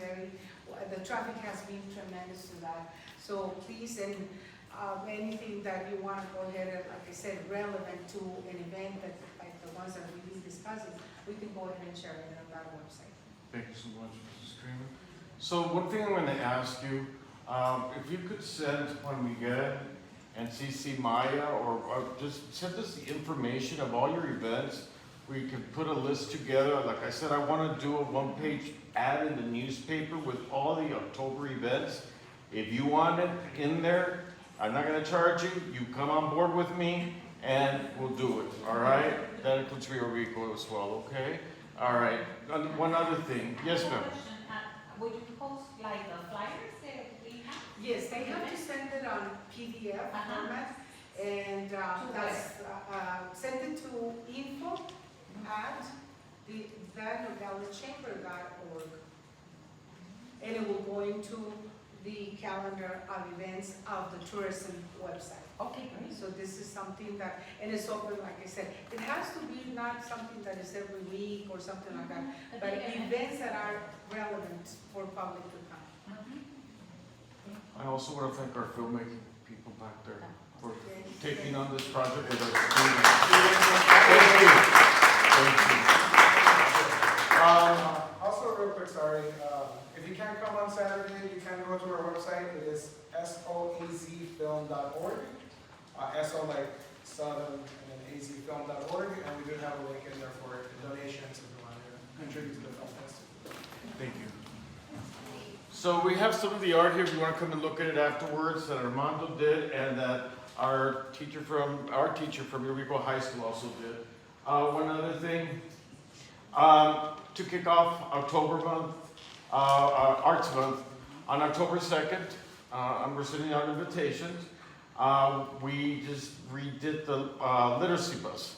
the traffic has been tremendous to that. So please, and anything that you want to go ahead and, like I said, relevant to an event that, like the ones that we've been discussing, we can go ahead and share it on that website. Thank you so much, Mrs. Kramer. So one thing I'm going to ask you, if you could send when we get it, and CC Maya, or just send us the information of all your events. We could put a list together. Like I said, I want to do a one-page ad in the newspaper with all the October events. If you want it in there, I'm not going to charge you. You come on board with me, and we'll do it. All right? That includes Rio Rico as well. Okay? All right. One other thing. Yes, ma'am. Would you post like the flyers that we have? Yes, they have to send it on PDF format, and that's send it to info@thenogaleschamber.org, and it will go into the calendar of events of the tourism website. Okay, great. So this is something that, and it's open, like I said, it has to be not something that is every week or something like that, but events that are relevant for public to come. I also want to thank our filmmaking people back there for taking on this project with our students. Thank you. Also, real quick, sorry. If you can't come on Saturday, you can go to our website. It is soazfilm.org. SO like Southern, and then azfilm.org, and we do have a link in there for donations if you want to contribute to the film festival. Thank you. So we have some of the art here, if you want to come and look at it afterwards, that Armando did, and that our teacher from Rio Rico High School also did. One other thing, To kick off October month, Arts Month, on October 2nd, we're sending out invitations. We just redid the literacy bus,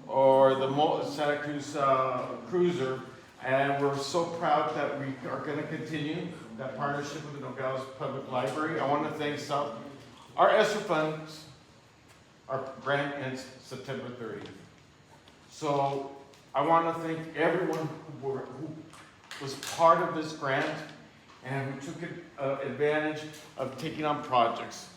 or the Santa Cruz Cruiser, and we're so proud that we are going to continue that partnership with the Nogales Public Library. I want to thank our ESSER funds. Our grant ends September 30th. So I want to thank everyone who was part of this grant and who took advantage of taking on projects.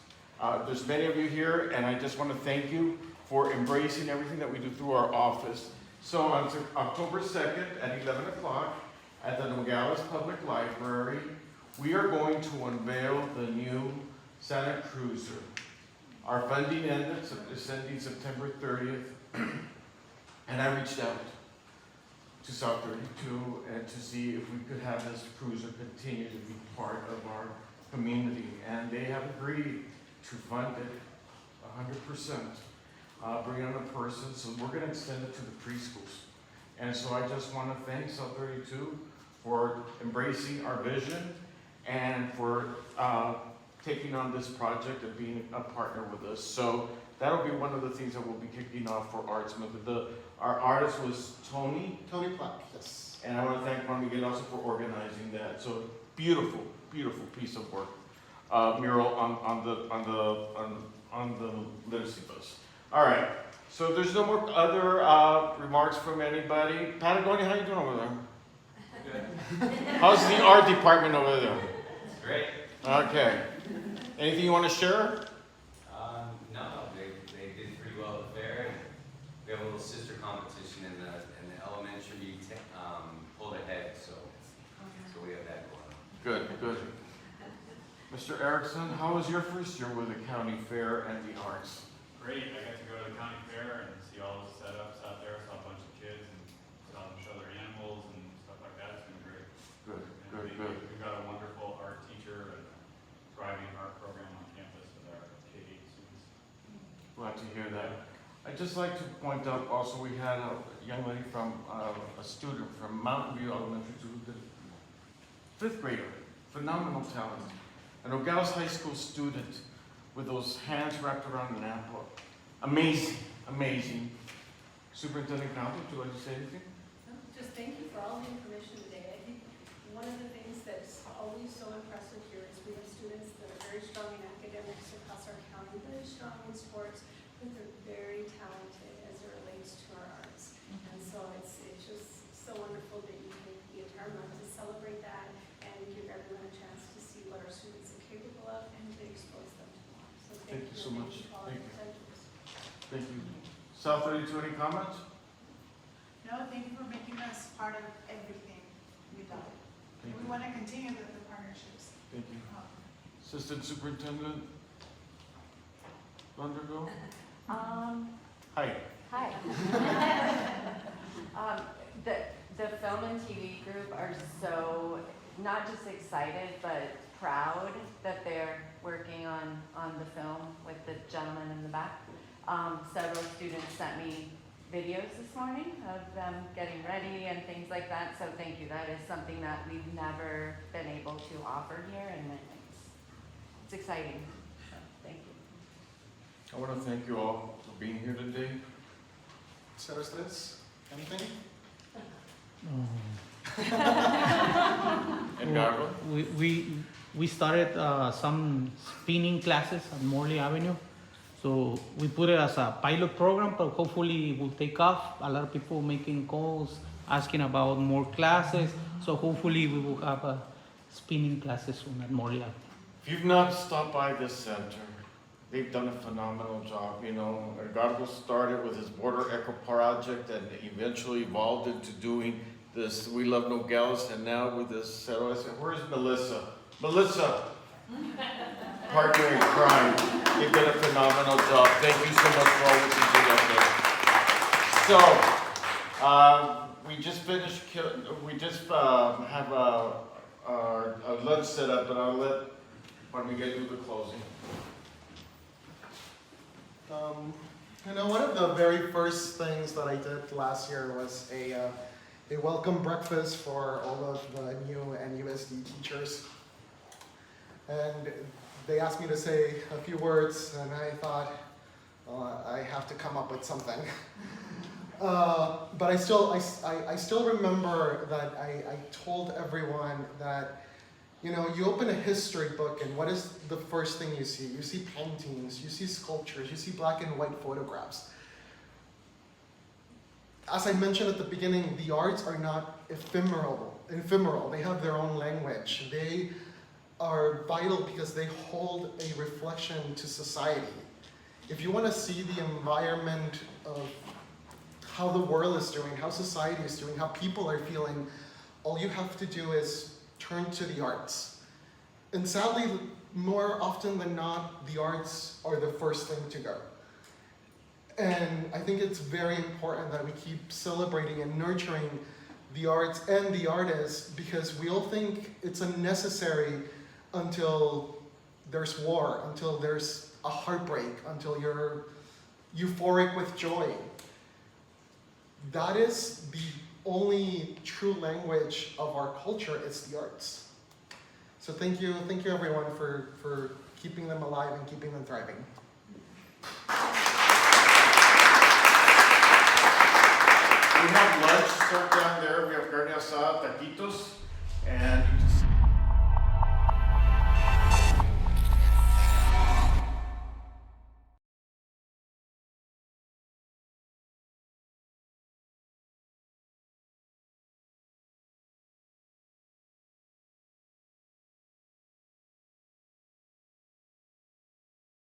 There's many of you here, and I just want to thank you for embracing everything that we do through our office. So on October 2nd at 11 o'clock at the Nogales Public Library, we are going to unveil the new Santa Cruiser. Our funding is ending September 30th, and I reached out to South 32 and to see if we could have this cruiser continue to be part of our community, and they have agreed to fund it 100%, bring on a person, so we're going to extend it to the preschools. And so I just want to thank South 32 for embracing our vision and for taking on this project and being a partner with us. So that'll be one of the things that we'll be kicking off for Arts Month. Our artist was Tony Platt, yes. And I want to thank Juan Miguel also for organizing that. So beautiful, beautiful piece of work. Mural on the literacy bus. All right. So there's no more other remarks from anybody. Patagonia, how you doing over there? Good. How's the art department over there? It's great. Okay. Anything you want to share? No, they did pretty well at the fair. And we have a little sister competition in the elementary pulled ahead, so we have that going on. Good, good. Mr. Erickson, how was your first year with the county fair and the arts? Great, I got to go to the county fair and see all the setups out there, saw a bunch of kids and saw them show their animals and stuff like that. It's been great. Good, And good, good. We've got a wonderful art teacher and a thriving art program on campus with our K-8 students. Glad to hear that. I'd just like to point out also we had a young lady from, a student from Mountain View Elementary School, fifth grader, phenomenal talent. A Nogales High School student with those hands wrapped around an apple. Amazing, amazing. Superintendent Campbell, would you like to say anything? Just thank you for all the information today. I think one of the things that's always so impressive here is we have students that are very strong in academics across our county, very strong in sports, but they're very talented as it relates to our arts. And so it's just so wonderful that you take the entire month to celebrate that and give everyone a chance to see what our students are capable of and to expose them to more. So Thank you so much. for all Thank your you. potentials. Thank you. South 32, any comments? No, thank you for making us part of everything we've done. Thank We you. want to continue the partnerships. Thank you. Assistant Superintendent Vanderbilt? Hi. Hi. The film and TV group are so, not just excited, but proud that they're working on the film with the gentleman in the back. Several students sent me videos this morning of them getting ready and things like that, so thank you. That is something that we've never been able to offer here, and it's exciting. So, thank you. I want to thank you all for being here today. Ceros tres, anything? And Garbo? We started some spinning classes on Morley Avenue. So we put it as a pilot program, but hopefully it will take off. A lot of people making calls, asking about more classes. So hopefully we will have a spinning classes soon at Morley Avenue. If you've not stopped by this center, they've done a phenomenal job. You know, Garbo started with his Border Eco project and eventually evolved into doing this We Love Nogales, and now with this Ceros. Where's Melissa? Melissa! Partner in crime. They've done a phenomenal job. Thank you so much for all what you do up there. So, we just finished, we just have a lunch set up, but I'll let Juan Miguel do the closing. You know, one of the very first things that I did last year was a a welcome breakfast for all of the new NUSD teachers. And they asked me to say a few words, and I thought, I have to come up with something. But I still remember that I told everyone that, you know, you open a history book and what is the first thing you see? You see paintings, you see sculptures, you see black and white photographs. As I mentioned at the beginning, the arts are not ephemeral. They have their own language. They are vital because they hold a reflection to society. If you want to see the environment of how the world is doing, how society is doing, how people are feeling, all you have to do is turn to the arts. And sadly, more often than not, the arts are the first thing to go. And I think it's very important that we keep celebrating and nurturing the arts and the artists, because we all think it's unnecessary until there's war, until there's a heartbreak, until you're euphoric with joy. That is the only true language of our culture, is the arts. So thank you everyone for keeping them alive and keeping them thriving. We have lunch served down there. We have carne asada, taquitos, and